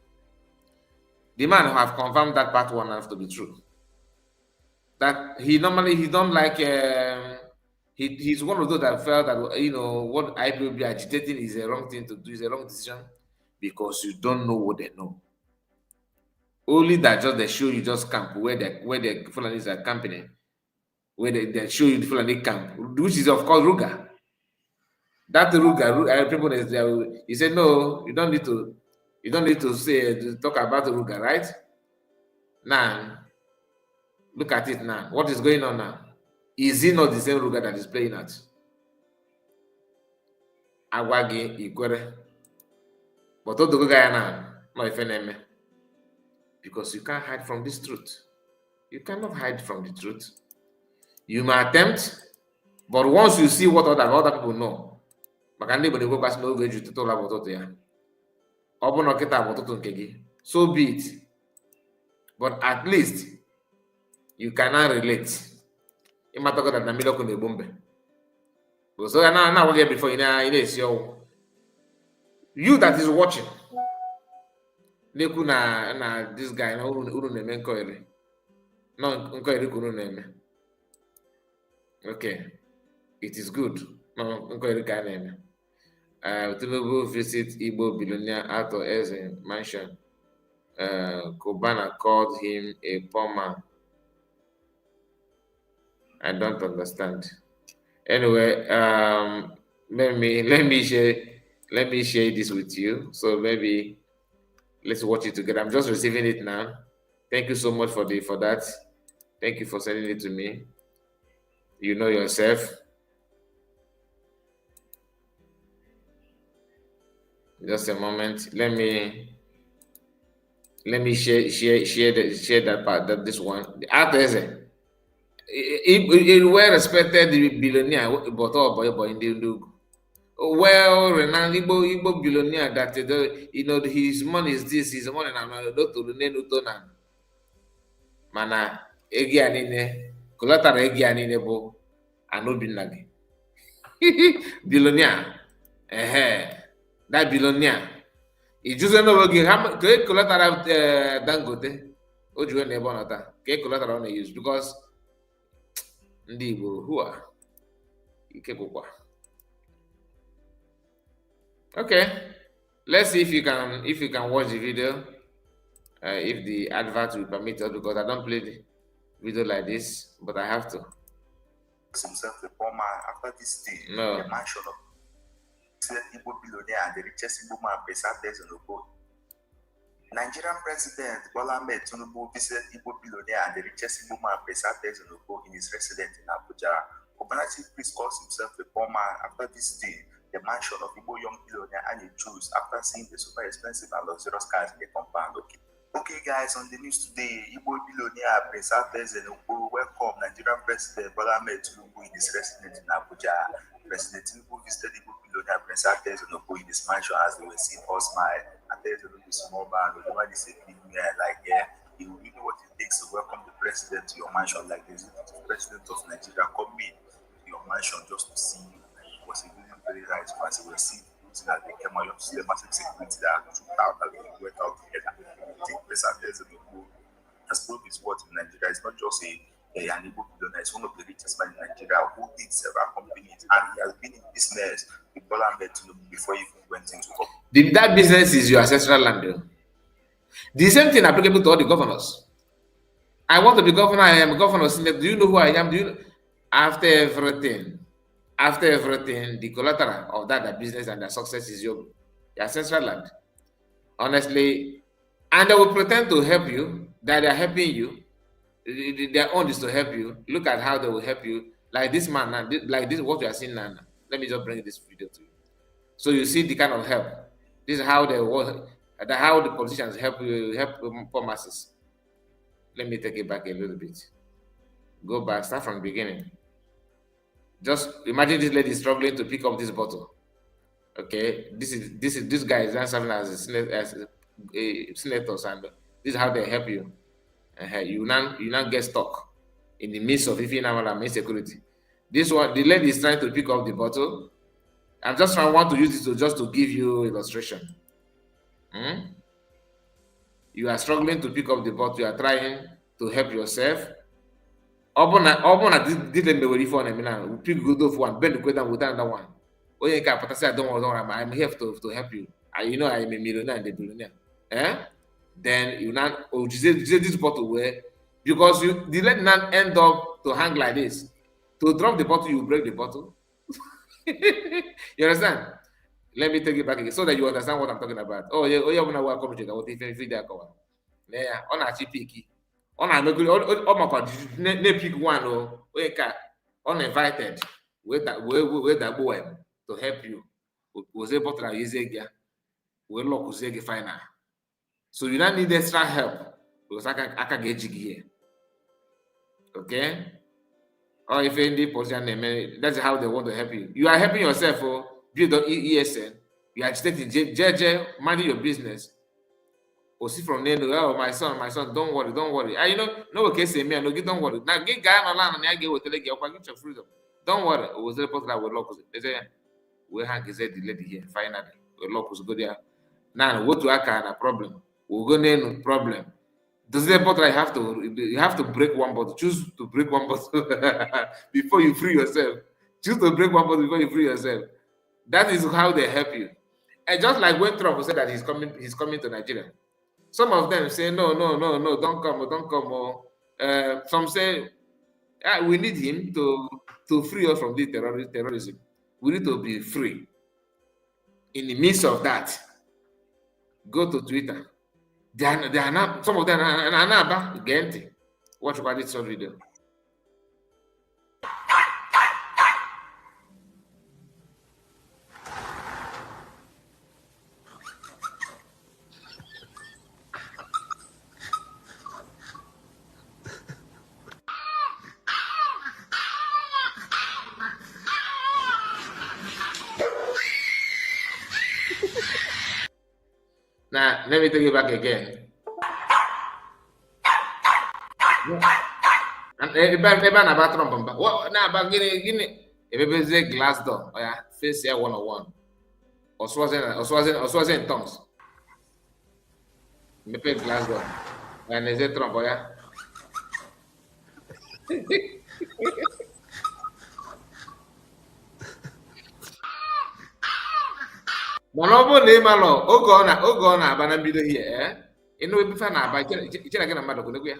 The man who have confirmed that part one has to be true. That he don't like. He's one of those that felt that, you know, what IPOB agitating is a wrong thing to do, is a wrong decision, because you don't know what they know. Only that just they show you just camp where the Fulanis are camping, where they show you the Fulani camp, which is of course Ruga. That Ruga people he said, no, you don't need to talk about Ruga, right? Now look at it now. What is going on now? Is it not the same Ruga that is playing at Agwagi Ikwere? But all the Ruga now, no FNM. Because you can't hide from this truth. You cannot hide from the truth. You may attempt, but once you see what other people know, so be it. But at least you cannot relate. You that is watching. Na this guy na uru na-eme nkoiri. No, nkoiri kunu na-eme. Okay, it is good. No, nkoiri ka na-eme. Tinubu visit Igbo billionaire Ato Eze mansion. Kubana called him a poor man. I don't understand. Anyway, let me share this with you. So maybe let's watch it together. I'm just receiving it now. Thank you so much for that. Thank you for sending it to me. You know yourself. Just a moment. Let me share that part. This one. The artist, a well-respected billionaire, but in the well renowned Igbo billionaire that you know his money is this, his money na mana egi anine collateral egi anine bo anobinagi billionaire that billionaire he just know again how collateral Dangote ojuwe na ebe onata collateral on use because ndị Igbo who are ikekwa. Okay. Let's see if you can watch the video. If the advert will permit us, because I don't play the video like this, but I have to. Himself the poor man after this day, No. the mansion of Igbo billionaire and the richest Igbo man preserved in Ogo. Nigerian President Bola Ahmed Tinubu visited Igbo billionaire and the richest Igbo man preserved in Ogo in his residence in Abuja. Cooperative priest calls himself the poor man after this day, the mansion of Igbo young billionaire and Jews after seeing the super expensive and luxurious cars in the compound. Okay, guys, on the news today, Igbo billionaire Prince Arthurs and Okoro welcome Nigerian President Bola Ahmed Tinubu in his residence in Abuja. President Tinubu visited Igbo billionaire Prince Arthurs and Okoro in his mansion as they were seen all smile. Arthurs is a small man, the man is a big man, like, you know what it takes to welcome the president to your mansion, like the president of Nigeria coming to your mansion just to see you. It was a very nice as they were seeing that they came out of the massive security that took out and they went out together. The president has proved his worth in Nigeria. It's not just an Igbo billionaire, it's one of the richest men in Nigeria who did several companies and he has been in business with Bola Ahmed Tinubu before he even went into government. That business is your ancestral land, though. The same thing applicable to all the governors. I want to be governor. I am a governor. Do you know who I am? Do you know? After everything, the collateral of that business and the success is your ancestral land. Honestly, and they will pretend to help you, that they are helping you. Their own is to help you. Look at how they will help you. Like this man now, like this, what you are seeing now. Let me just bring this video to you. So you see the kind of help. This is how they work, how the politicians help poor masses. Let me take it back a little bit. Go back, start from the beginning. Just imagine this lady struggling to pick up this bottle. Okay, this guy is then serving as a senator, and this is how they help you. You now get stuck in the midst of insecurity. This one, the lady is trying to pick up the bottle. I want to use this just to give you illustration. You are struggling to pick up the bottle. You are trying to help yourself. This lady will pick good of one, bend the down with another one. Oh, yeah, but I said, don't worry, I'm here to help you. I'm a millionaire and a billionaire. Then you now this bottle where, because the lady now end up to hang like this. To drop the bottle, you break the bottle. You understand? Let me take it back again so that you understand what I'm talking about. Oh yeah, when I welcome to what if there cover. Yeah, on a cheapy. On a no good my god, pick one or uninvited with that boy to help you. Was able to use again. We lock was final. So you don't need extra help because I can get jiggy here. Okay? Or if any position, that's how they want to help you. You are helping yourself, build on ESN. You are agitating, JJ, minding your business. Or see from there, oh, my son, don't worry. No case in me, no, don't worry. Now, get guy on land and I get with the leg, you'll get your freedom. Don't worry. It was the report that we're local. They say, we hang is the lady here, finally. We're locals, go there. Now, what to Aka, a problem. We'll go there, no problem. Does the bottle you have to break one bottle? Choose to break one bottle before you free yourself. Choose to break one bottle before you free yourself. That is how they help you. And just like when Trump said that he's coming to Nigeria. Some of them say no, don't come. Some say we need him to free us from this terrorism. We need to be free. In the midst of that, go to Twitter. They are not, some of them are not Gente. Watch about this video. Now, let me take it back again. And everybody about Trump. What now about gini? If say glass door, oh yeah, face here 101. Or swazing in tongues. Maybe glass door. And they say Trump, oh yeah. Monobo name alo, Ogona, Banambido here, you know, if I buy Chinagan Madakuya.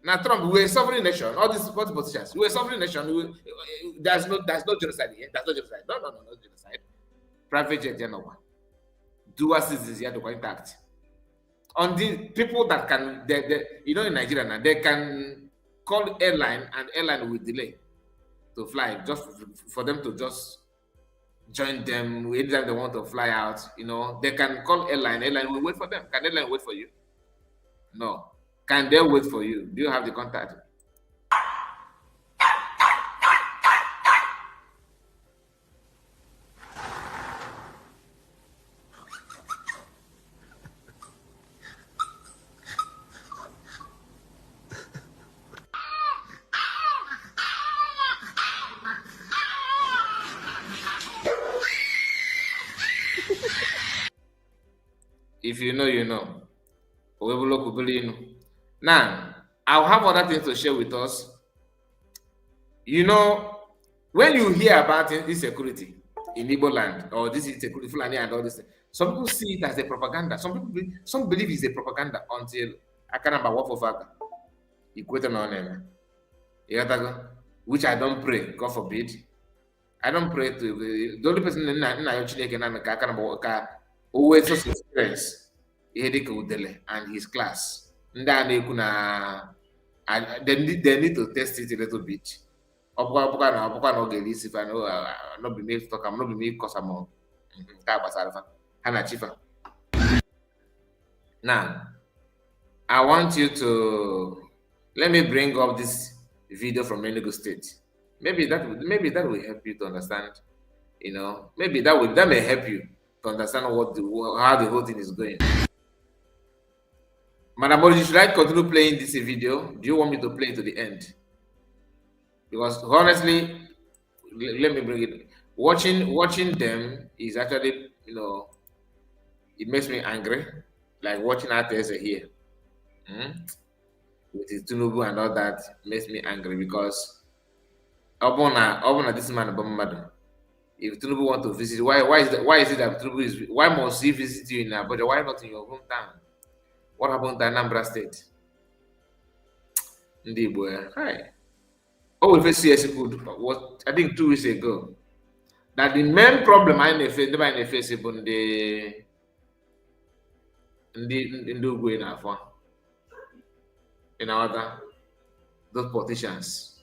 Now, Trump, we're a sovereign nation. All these politicians, we're a sovereign nation. There's no genocide here. There's no genocide. No genocide. Private jet, dual citizens here to go intact. On the people that can, you know, in Nigeria now, they can call airline and airline will delay to fly just for them to just join them anytime they want to fly out. You know, they can call airline will wait for them. Can airline wait for you? No. Can they wait for you? Do you have the contact? If you know, you know. Now, I'll have other things to share with us. You know, when you hear about insecurity in Igbo land or this insecurity, Foolani and all this, some people see it as a propaganda. Some believe it's a propaganda until I can't remember what for fact. Equator on them. Which I don't pray, God forbid. I don't pray to the only person in I always experience and his class. They need to test it a little bit. Not be made talk, I'm not be made cause I'm now. I want you to let me bring up this video from Enugu State. Maybe that will help you to understand. You know, maybe that may help you to understand how the whole thing is going. Madam Moji, should I continue playing this video? Do you want me to play it to the end? Because honestly, let me bring it. Watching them is actually, you know, it makes me angry. Like watching artists here. With his Tunubu and all that makes me angry because Obona this man Obama. If Tunubu want to visit, why is it that Tunubu is why must he visit you in Abuja? Why not in your hometown? What happened to Anambra State? Hi. Oh, if CS was I think 2 weeks ago. That the main problem I face in the in our those politicians,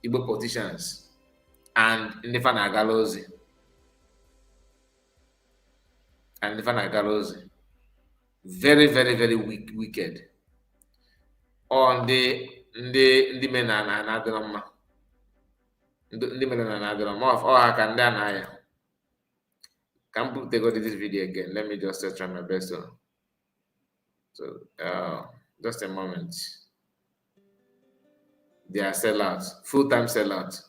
Igbo politicians, and Nifana Galozi. Very, very, very wicked. On the men and another of all I can done. Can go to this video again? Let me just try my best. So just a moment. They are sellouts, full-time sellouts.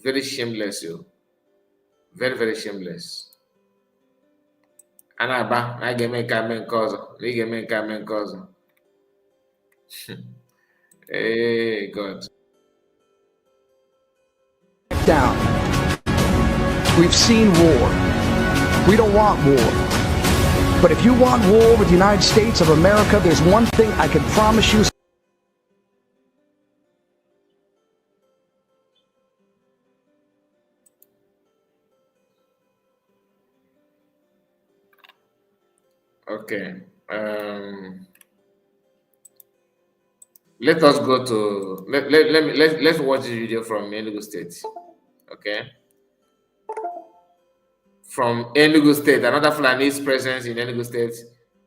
Very shameless, you. Very, very shameless. Anaba, I get me coming cause. Hey God. Down. We've seen war. We don't want war. But if you want war with the United States of America, there's one thing I can promise you. Okay. Let us go to let's watch this video from Enugu State. Okay. From Enugu State, another Fulani's presence in Enugu State.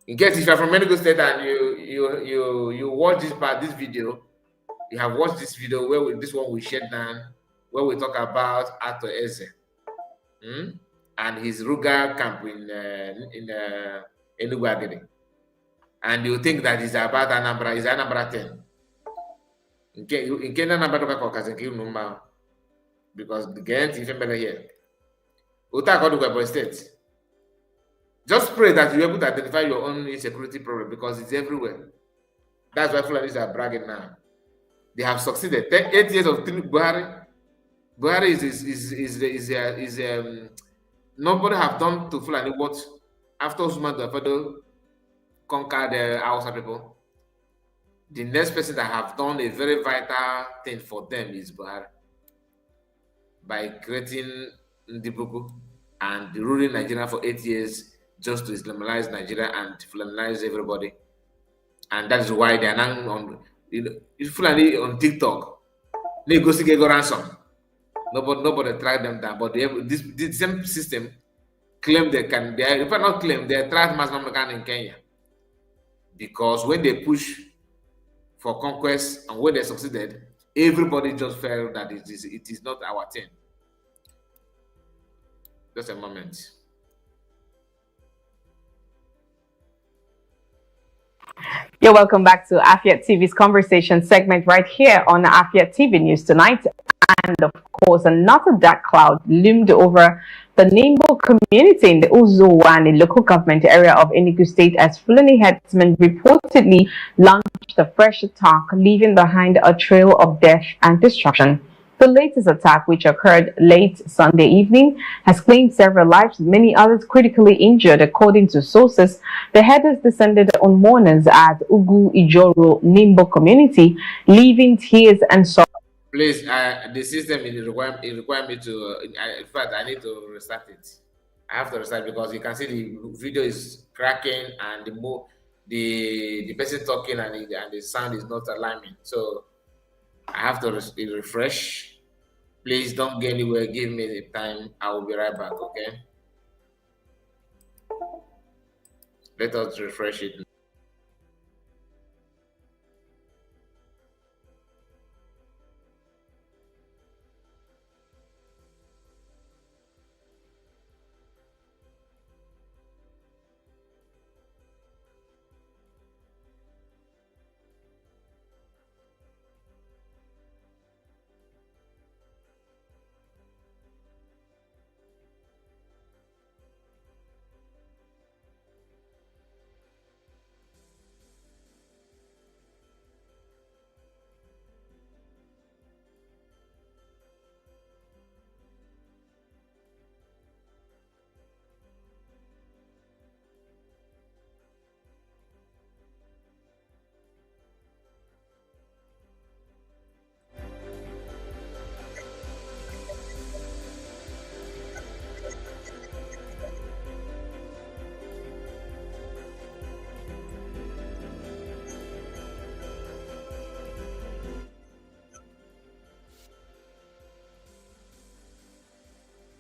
In case if you're from Enugu State and you watch this video, you have watched this video where this one we shared down, where we talk about Ato Eze and his Ruga camp in Enugu Agede. And you think that it's about Anambra, is Anambra 10. In case Anambra because the Ghent even better here. State. Just pray that you're able to identify your own insecurity problem because it's everywhere. That's why Fulanis are bragging now. They have succeeded. 8 years of Buhari. Buhari Nobody have done to Fulani what after Usman Dafado conquered the Hausa people. The next person that have done a very vital thing for them is Buhari by creating Ndibuku and ruling Nigeria for 8 years just to Islamize Nigeria and Fulanize everybody. And that is why they are now on, Fulani on TikTok. They go see go ransom. Nobody tried them down, but this same system claim they can. They if I not claim they tried mass Mamlakan in Kenya because when they push for conquest and when they succeeded, everybody just felt that it is not our thing. Just a moment. You're welcome back to Afiat TV's conversation segment right here on Afiat TV News tonight. And of course, another dark cloud loomed over the Nimbo community in the Uzuwani local government area of Enugu State as Fulani headsmen reportedly launched a fresh attack, leaving behind a trail of death and destruction. The latest attack, which occurred late Sunday evening, has claimed several lives, many others critically injured. According to sources, the headers descended on mourners at Ugu Ijoro Nimbo community, leaving tears and sorrow. Please, the system require me to. In fact, I need to restart it. I have to restart because you can see the video is cracking and the person talking and the sound is not aligning. So I have to refresh. Please don't go anywhere. Give me the time. I will be right back. Okay. Let us refresh it.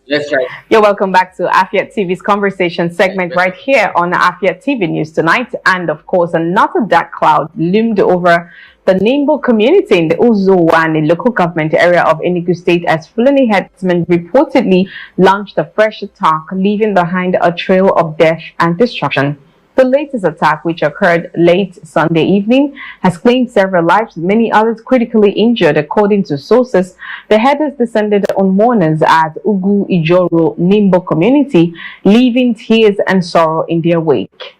Let's try. You're welcome back to Afiat TV's conversation segment right here on Afiat TV News tonight. And of course, another dark cloud loomed over the Nimbo community in the Uzuwani local government area of Enugu State as Fulani headsmen reportedly launched a fresh attack, leaving behind a trail of death and destruction. The latest attack, which occurred late Sunday evening, has claimed several lives, many others critically injured. According to sources, the headers descended on mourners at Ugu Ijoro Nimbo community, leaving tears and sorrow in their wake.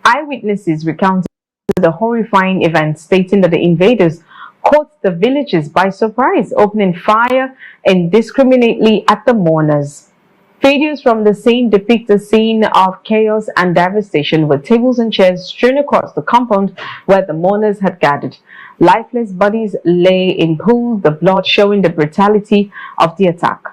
Eyewitnesses recounted the horrifying event, stating that the invaders caught the villagers by surprise, opening fire indiscriminately at the mourners. Videos from the scene depict a scene of chaos and devastation with tables and chairs strewn across the compound where the mourners had gathered. Lifeless bodies lay in pools, the blood showing the brutality of the attack.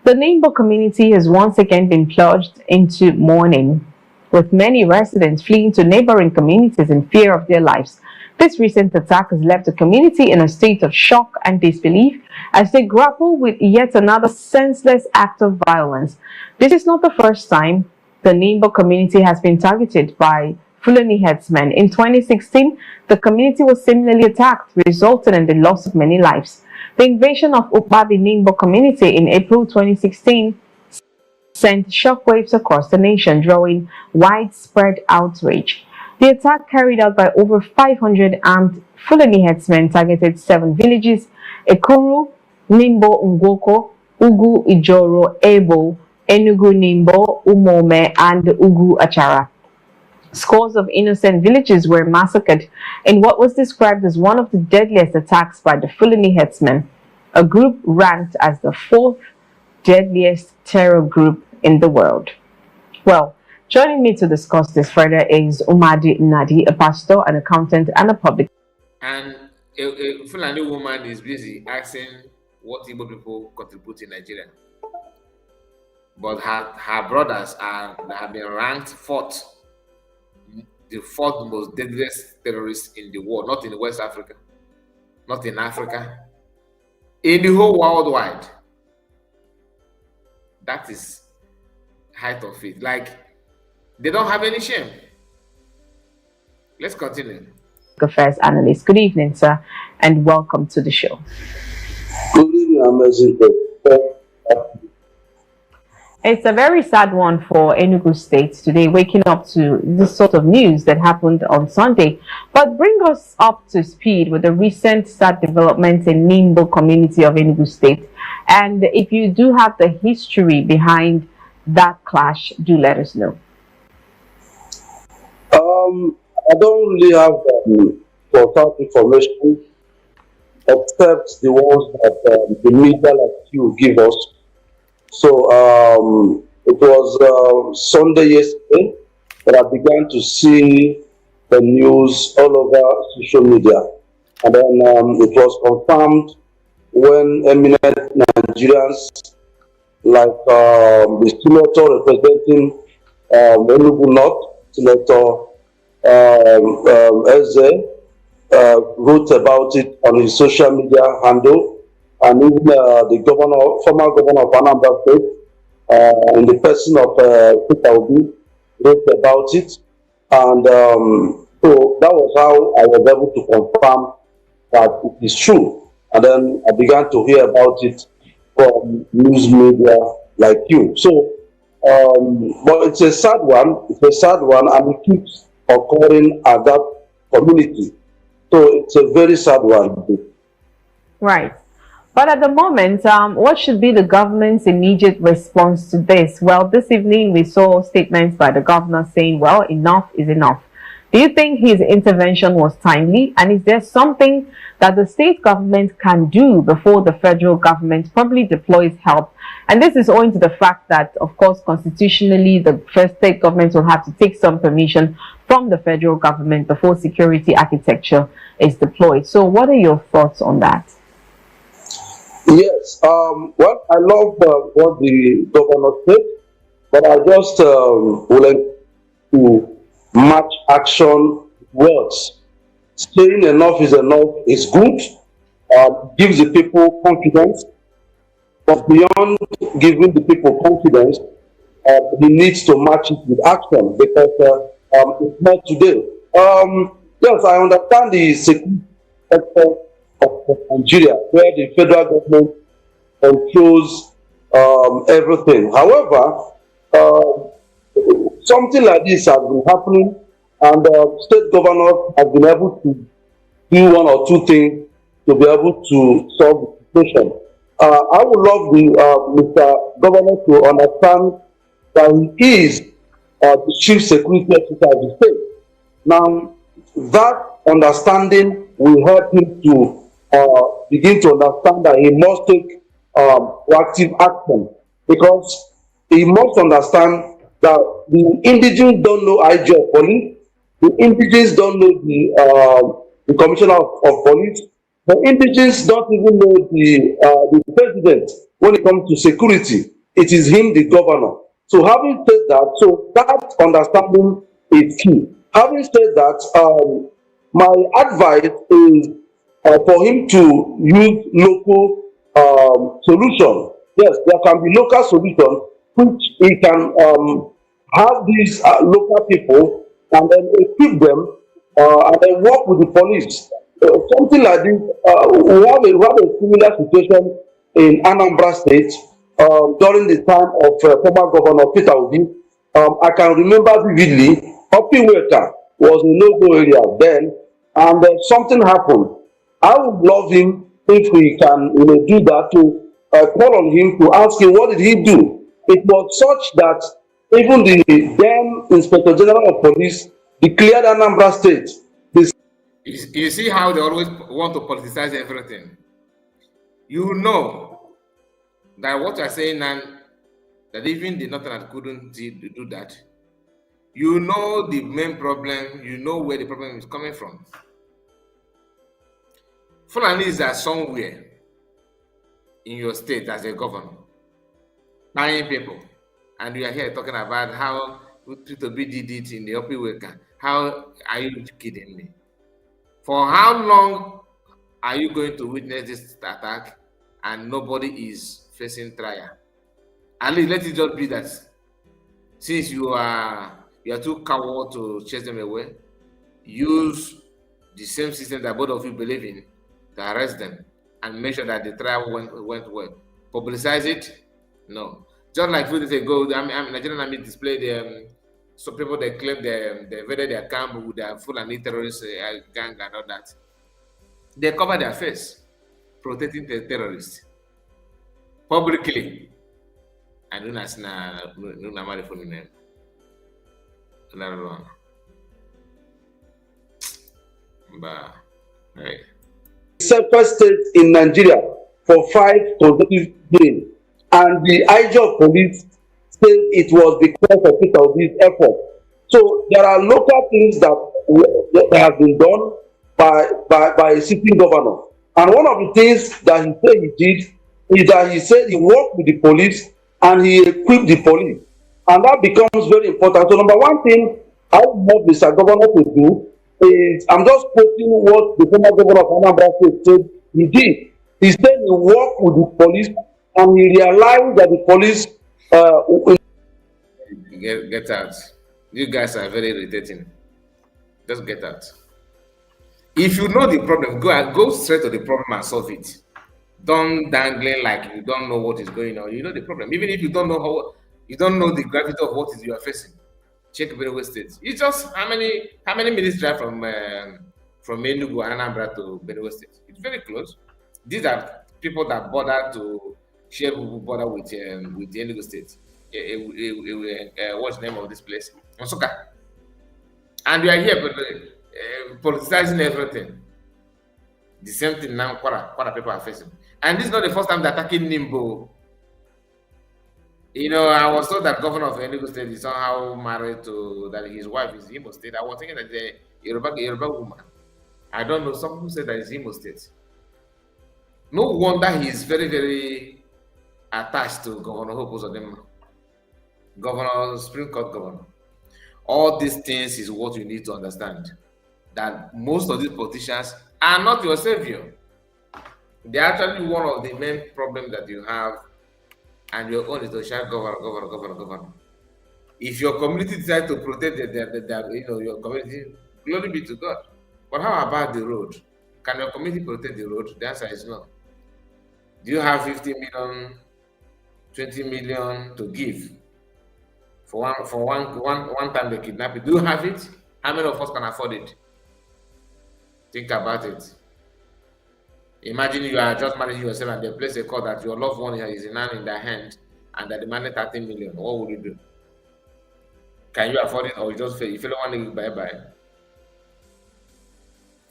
The Nimbo community has once again been plunged into mourning, with many residents fleeing to neighboring communities in fear of their lives. This recent attack has left the community in a state of shock and disbelief as they grapple with yet another senseless act of violence. This is not the first time the Nimbo community has been targeted by Fulani headsmen. In 2016, the community was similarly attacked, resulting in the loss of many lives. The invasion of Ukbabi Nimbo community in April 2016 sent shockwaves across the nation, drawing widespread outrage. The attack, carried out by over 500 armed Fulani headsmen, targeted 7 villages: Ekuru, Nimbo Ngwoko, Ugu Ijoro, Ebo, Enugu Nimbo, Umome, and Ugu Achara. Scores of innocent villages were massacred in what was described as one of the deadliest attacks by the Fulani headsmen, a group ranked as the 4th deadliest terror group in the world. Well, joining me to discuss this further is Umadi Nadi, a pastor, an accountant, and a public. And a Fulani woman is busy asking what Igbo people contribute in Nigeria. But her brothers have been ranked fourth, the fourth most deadliest terrorists in the world, not in West Africa, not in Africa, in the whole worldwide. That is height of it. Like, they don't have any shame. Let's continue. Affairs analyst. Good evening, sir, and welcome to the show. Good evening, amazing. It's a very sad one for Enugu State today, waking up to this sort of news that happened on Sunday. But bring us up to speed with the recent sad developments in Nimbo community of Enugu State. And if you do have the history behind that clash, do let us know. I don't really have total information except the ones that the media like you give us. So it was Sunday yesterday that I began to see the news all over social media. And then it was confirmed when eminent Nigerians like the senator representing Enugu North, Senator Eze, wrote about it on his social media handle, and even the former governor of Anambra State, in the person of Peter Obi, wrote about it, and so that was how I was able to confirm that it is true. And then I began to hear about it from news media like you. So, but it's a sad one. It's a sad one, and it keeps occurring at that community. So it's a very sad one. Right. But at the moment, what should be the government's immediate response to this? Well, this evening we saw statements by the governor saying, well, enough is enough. Do you think his intervention was timely? And is there something that the state government can do before the federal government probably deploys help? And this is owing to the fact that, of course, constitutionally, the first state government will have to take some permission from the federal government before security architecture is deployed. So what are your thoughts on that? Yes, well, I love what the governor said, but I just would like to match action words. Saying enough is good, gives the people confidence, but beyond giving the people confidence, he needs to match it with action, because it's not today. Yes, I understand the security sector of Nigeria, where the federal government controls everything. However, something like this has been happening, and state governors have been able to do one or two things to be able to solve the situation. I would love the Mr. Governor to understand that he is the chief security officer of the state. Now, that understanding will help him to begin to understand that he must take proactive action, because he must understand that the indigenous don't know IG of police, the indigenous don't know the commissioner of police, the indigenous don't even know the president when it comes to security. It is him, the governor. So having said that, so that understanding is key. Having said that, my advice is for him to use local solution. Yes, there can be local solution which he can have these local people and then equip them and then work with the police. Something like this. We have a similar situation in Anambra State during the time of former Governor Peter Obi. I can remember vividly, Opiweka was a no-go area then, and something happened. I would love him if we can do that, to call on him to ask him what did he do. It was such that even the then Inspector General of Police declared Anambra State. You see how they always want to politicize everything. You know that what you're saying now that even the Northerners couldn't do that. You know the main problem, you know where the problem is coming from. Fulanis are somewhere in your state as a governor, buying people, and you are here talking about how to be did it in the open worker. How are you kidding me? For how long are you going to witness this attack and nobody is facing trial? At least let it just be that since you are too coward to chase them away, use the same system that both of you believe in to arrest them and make sure that the trial went well. Publicize it? No. Just like 2 days ago, Nigerian Army displayed some people they claim they invaded their camp with their Foolani terrorist gang and all that. They cover their face, protecting the terrorists publicly. And do not marry for name. But right. First state in Nigeria for 5 consecutive days, and the IG of police said it was because of Peter Obi's effort. So there are local things that have been done by a sitting governor, and one of the things that he said he did is that he said he worked with the police and he equipped the police, and that becomes very important. So number one thing I want Mr. Governor to do is, I'm just quoting what the former governor of Anambra State said he did. He said he worked with the police and he realized that the police get out. You guys are very irritating. Just get out. If you know the problem, go straight to the problem and solve it. Don't dangling like you don't know what is going on. You know the problem. Even if you don't know the gravity of what is you are facing. Check Benue State. It's just how many minutes drive from Enugu and Anambra to Benue State. It's very close. These are people that bother to share border with the Enugu State. What's the name of this place? Onsuka. And we are here politicizing everything. The same thing now Kwara people are facing. And this is not the first time they're attacking Nimbo. You know, I was told that governor of Enugu State is somehow married to, that his wife is Imo State. I was thinking that the Yoruba woman. I don't know. Some people say that it's Imo State. No wonder he is very, very attached to Governor Hope Uzodinma, Governor, Supreme Court Governor. All these things is what you need to understand. That most of these politicians are not your savior. They're actually one of the main problems that you have, and your own is to shout governor. If your community decides to protect your community, glory be to God. But how about the road? Can your community protect the road? The answer is no. Do you have 50 million, 20 million to give for one time they kidnap you? Do you have it? How many of us can afford it? Think about it. Imagine you are just managing yourself and they place a call that your loved one is in their hand and they're demanding 30 million. What would you do? Can you afford it, or you just fail? If you don't want to bye-bye.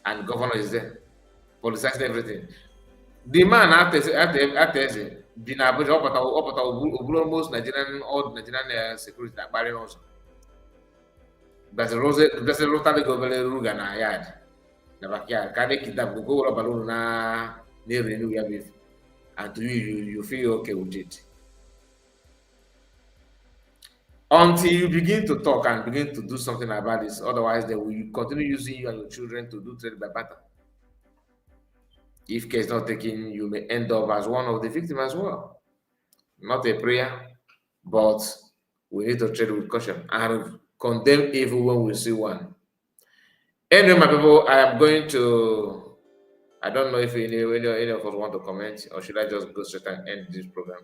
And governor is there, politicizing everything. The man after been almost Nigerian security that barring also. That's a rotary government na yard. The backyard. Can they kidnap go over balloon na near renew your beef? And to you feel okay with it. Until you begin to talk and begin to do something about this, otherwise they will continue using you and your children to do trade by barter. If care is not taken, you may end up as one of the victims as well. Not a prayer, but we need to trade with caution and condemn evil when we see one. Anyway, my people, I am going to, I don't know if any of us want to comment, or should I just go straight and end this program?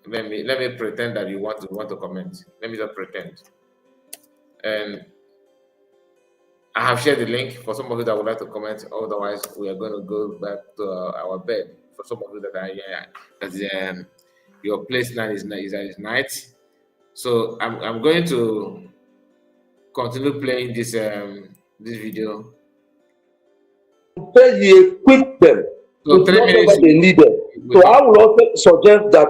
Let me pretend that you want to comment. Let me just pretend. And I have shared the link for some of you that would like to comment. Otherwise, we are going to go back to our bed. For some of you that are that your place now is night. So I'm going to continue playing this video. He equipped them So 3 minutes. they needed. So I will also suggest that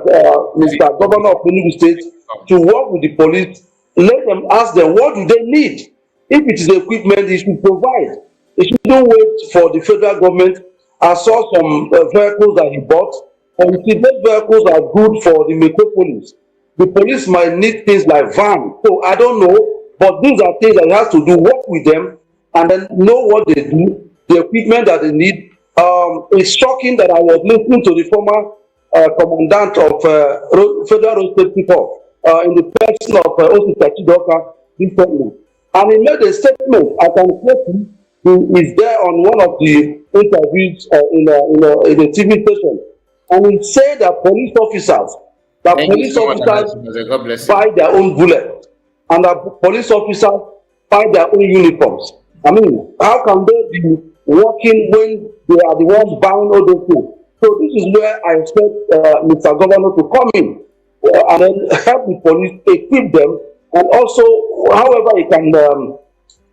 Mr. Governor of Enugu State to work with the police, let them ask them what do they need. If it is equipment, he should provide. He shouldn't wait for the federal government. I saw some vehicles that he bought, and you see those vehicles are good for the metropolis. The police might need things like van. So I don't know, but these are things that he has to do, work with them, and then know what they do, the equipment that they need. It's shocking that I was listening to the former commandant of Federal Road Safety Corps in the person of Osita Chidoka recently. And he made a statement, I can quote him, he is there on one of the interviews in a TV station. And he said that police officers buy their own bullets, and that police officers buy their own uniforms. I mean, how can they be working when they are the ones buying all those things? So this is where I expect Mr. Governor to come in and then help the police, equip them, and also, however, he can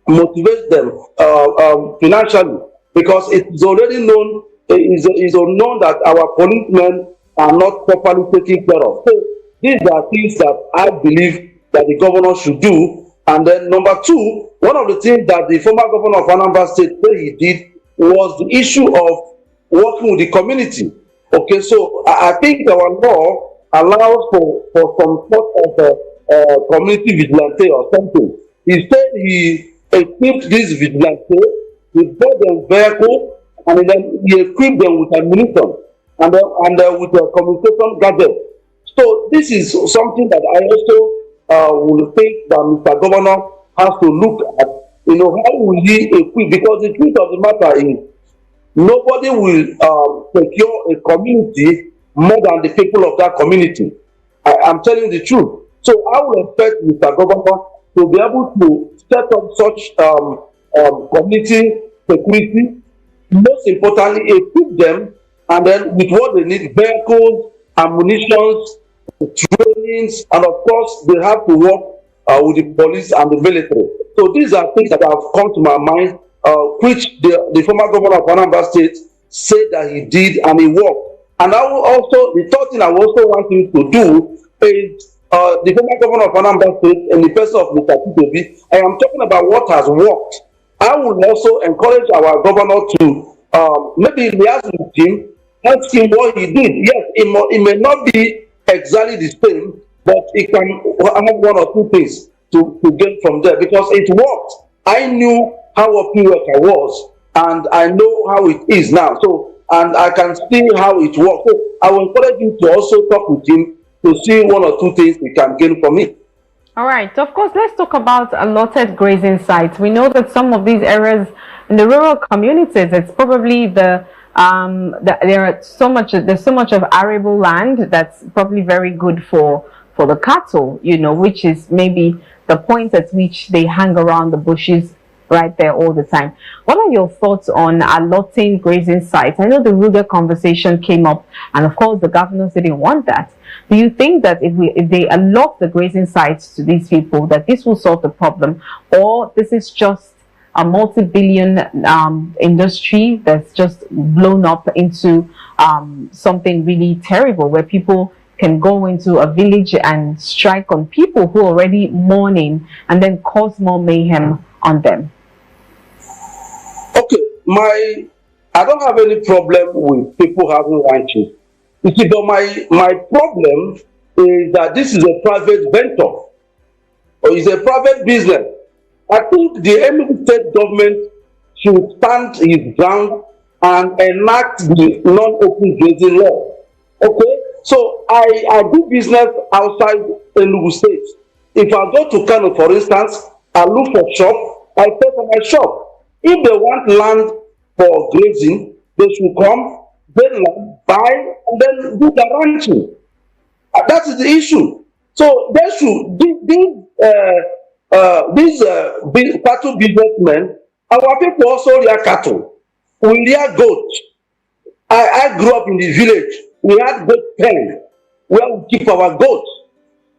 motivate them financially, because it is already known, is known that our policemen are not properly taken care of. So these are things that I believe that the governor should do. And then number two, one of the things that the former governor of Anambra State said he did was the issue of working with the community. Okay, so I think our law allows for some sort of community vigilante or something. He said he equipped this vigilante, he bought them vehicle, and then he equipped them with ammunition and with a communication gadget. So this is something that I also will think that Mr. Governor has to look at. How will he equip? Because the truth of the matter is, nobody will secure a community more than the people of that community. I'm telling you the truth. So I will expect Mr. Governor to be able to set up such community security, most importantly, equip them, and then with what they need, vehicles, ammunition, trainings, and of course, they have to work with the police and the military. So these are things that have come to my mind, which the former governor of Anambra State said that he did and he worked. And I will also, the third thing I also want him to do is the former governor of Anambra State in the person of Mr. Titobi. I am talking about what has worked. I will also encourage our governor to maybe liaise with him, ask him what he did. Yes, it may not be exactly the same, but he can have one or two things to get from there, because it worked. I knew how a worker was, and I know how it is now. So, and I can see how it works. So I will encourage you to also talk with him to see one or two things we can gain from it. All right. Of course, let's talk about allotted grazing sites. We know that some of these areas in the rural communities, it's probably there's so much of arable land that's probably very good for the cattle, which is maybe the point at which they hang around the bushes right there all the time. What are your thoughts on allotting grazing sites? I know the rural conversation came up, and of course the governors didn't want that. Do you think that if they allot the grazing sites to these people, that this will solve the problem, or this is just a multi-billion industry that's just blown up into something really terrible, where people can go into a village and strike on people who are already mourning and then cause more mayhem on them? Okay, I don't have any problem with people having ranches. You see, but my problem is that this is a private venture, or it's a private business. I think the Enugu state government should stand its ground and enact the non-open grazing law. Okay, so I do business outside Enugu state. If I go to Kano, for instance, I look for shop, I pay for my shop. If they want land for grazing, they should come, get land, buy, and then do the ranching. That is the issue. So they should, these cattle businessmen, our people also rear cattle. We rear goats. I grew up in the village. We had goat pen where we keep our goats.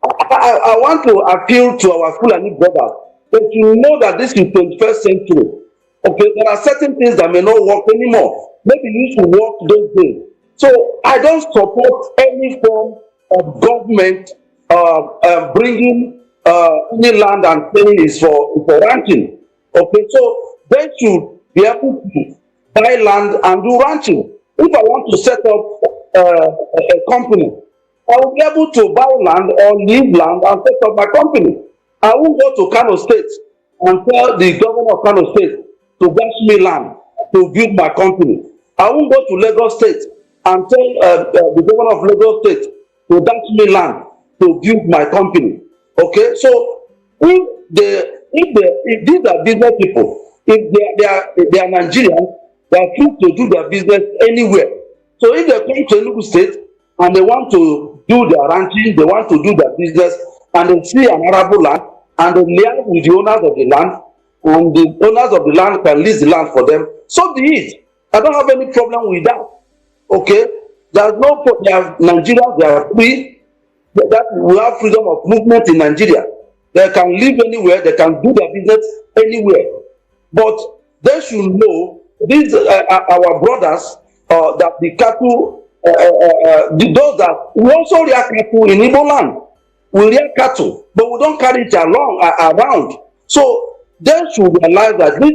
I want to appeal to our Foolani brothers that you know that this is 21st century. Okay, there are certain things that may not work anymore. Maybe you should work those days. So I don't support any form of government bringing any land and saying is for ranching. Okay, so they should be able to buy land and do ranching. If I want to set up a company, I will be able to buy land or lease land and set up my company. I won't go to Kano State and tell the governor of Kano State to dash me land to build my company. I won't go to Lagos State and tell the governor of Lagos State to dash me land to build my company. Okay, so if these are business people, if they are Nigerians, they are free to do their business anywhere. So if they come to Enugu State and they want to do their ranching, they want to do their business, and they see an arable land, and they liaise with the owners of the land, and the owners of the land can lease the land for them, so be it. I don't have any problem with that. Okay, there's no problem. They are Nigerians, they are free. That we have freedom of movement in Nigeria. They can live anywhere, they can do their business anywhere. But they should know these our brothers that the cattle, those that we also rear cattle in Igbo land. We rear cattle, but we don't carry it around. So they should realize that this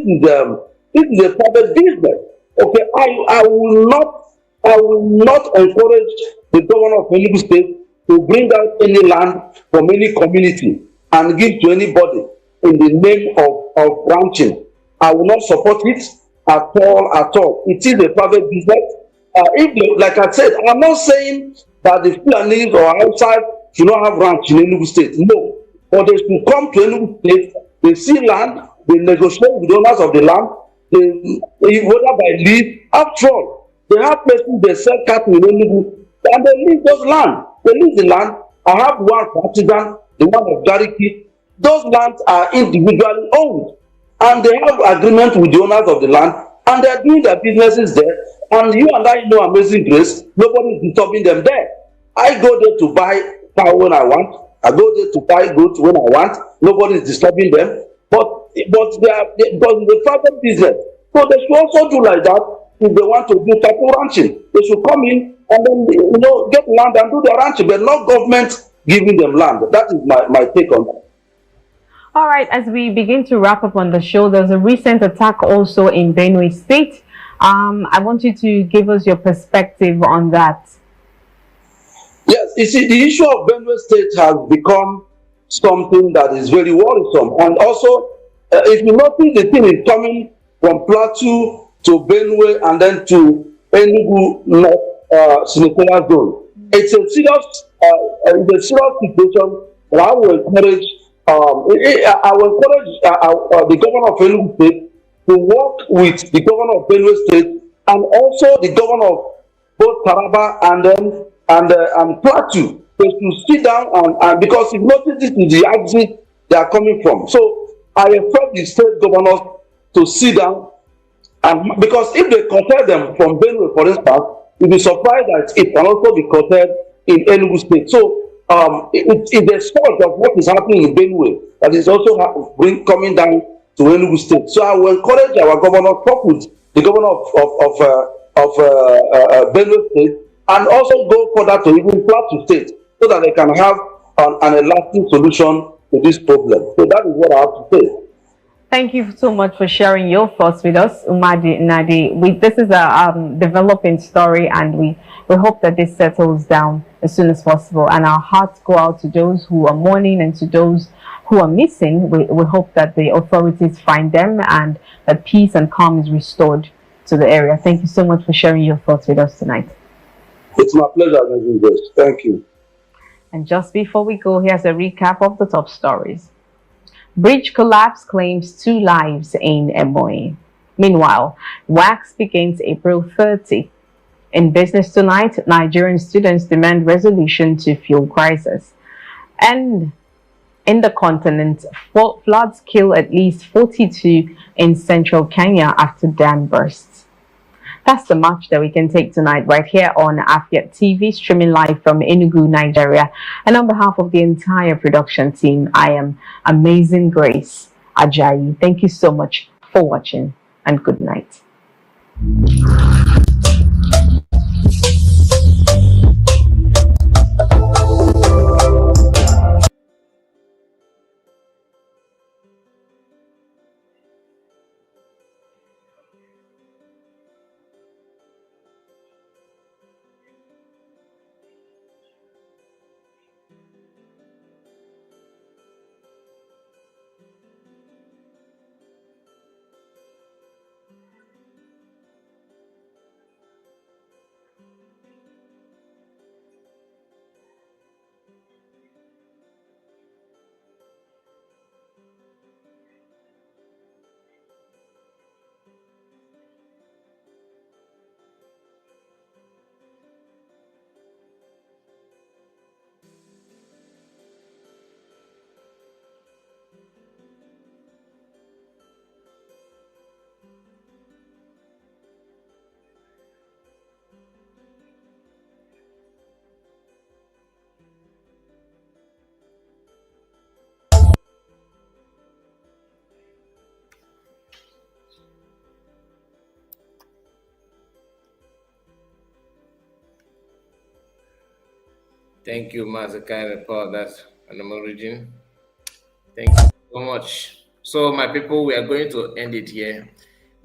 is a private business. Okay, I will not encourage the governor of Enugu State to bring out any land from any community and give to anybody in the name of ranching. I will not support it at all. It is a private business. Like I said, I'm not saying that the Fulani or outside should not have ranch in Enugu State. No. But they should come to Enugu State, they see land, they negotiate with the owners of the land, whether by lease. After all, they have places they sell cattle in Enugu, and they lease those land. They lease the land. I have one for Artisan, the one of Gariki. Those lands are individually owned, and they have agreement with the owners of the land, and they are doing their businesses there. And you and I know Amazing Grace, nobody is disturbing them there. I go there to buy cow when I want. I go there to buy goods when I want. Nobody is disturbing them. But because it's a private business. So they should also do like that if they want to do cattle ranching. They should come in and then get land and do their ranching, but not government giving them land. That is my take on that. All right, as we begin to wrap up on the show, there's a recent attack also in Benue State. I want you to give us your perspective on that. Yes, you see, the issue of Benue State has become something that is very worrisome. And also, if you notice, the thing is coming from Plateau to Benue and then to Enugu North Senatorial Zone. It's a serious situation. And I will encourage the governor of Enugu State to work with the governor of Benue State and also the governor of both Taraba and Plateau. They should sit down and because if notice this is the exit they are coming from. So I expect the state governors to sit down, and because if they curtail them from Benue, for instance, you'll be surprised that it can also be curtailed in Enugu State. So it's the fault of what is happening in Benue that is also coming down to Enugu State. So I will encourage our governor to talk with the governor of Benue State and also go further to even Plateau State so that they can have an lasting solution to this problem. So that is what I have to say. Thank you so much for sharing your thoughts with us, Umadi Nadi. This is a developing story, and we hope that this settles down as soon as possible. And our hearts go out to those who are mourning and to those who are missing. We hope that the authorities find them and that peace and calm is restored to the area. Thank you so much for sharing your thoughts with us tonight. It's my pleasure, Ms. Thank you. And just before we go, here's a recap of the top stories. Bridge collapse claims 2 lives in Emoy. Meanwhile, WACS begins April 30. In business tonight, Nigerian students demand resolution to fuel crisis. And in the continent, floods kill at least 42 in central Kenya after dam bursts. That's the match that we can take tonight right here on Afiat TV, streaming live from Enugu, Nigeria. And on behalf of the entire production team, I am Amazing Grace Ajayi. Thank you so much for watching, and good night. Thank you, Mazakai report. That's an origin. Thank you so much. So, my people, we are going to end it here.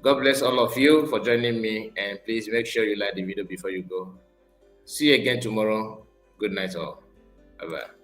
God bless all of you for joining me, and please make sure you like the video before you go. See you again tomorrow. Good night, all. Bye bye.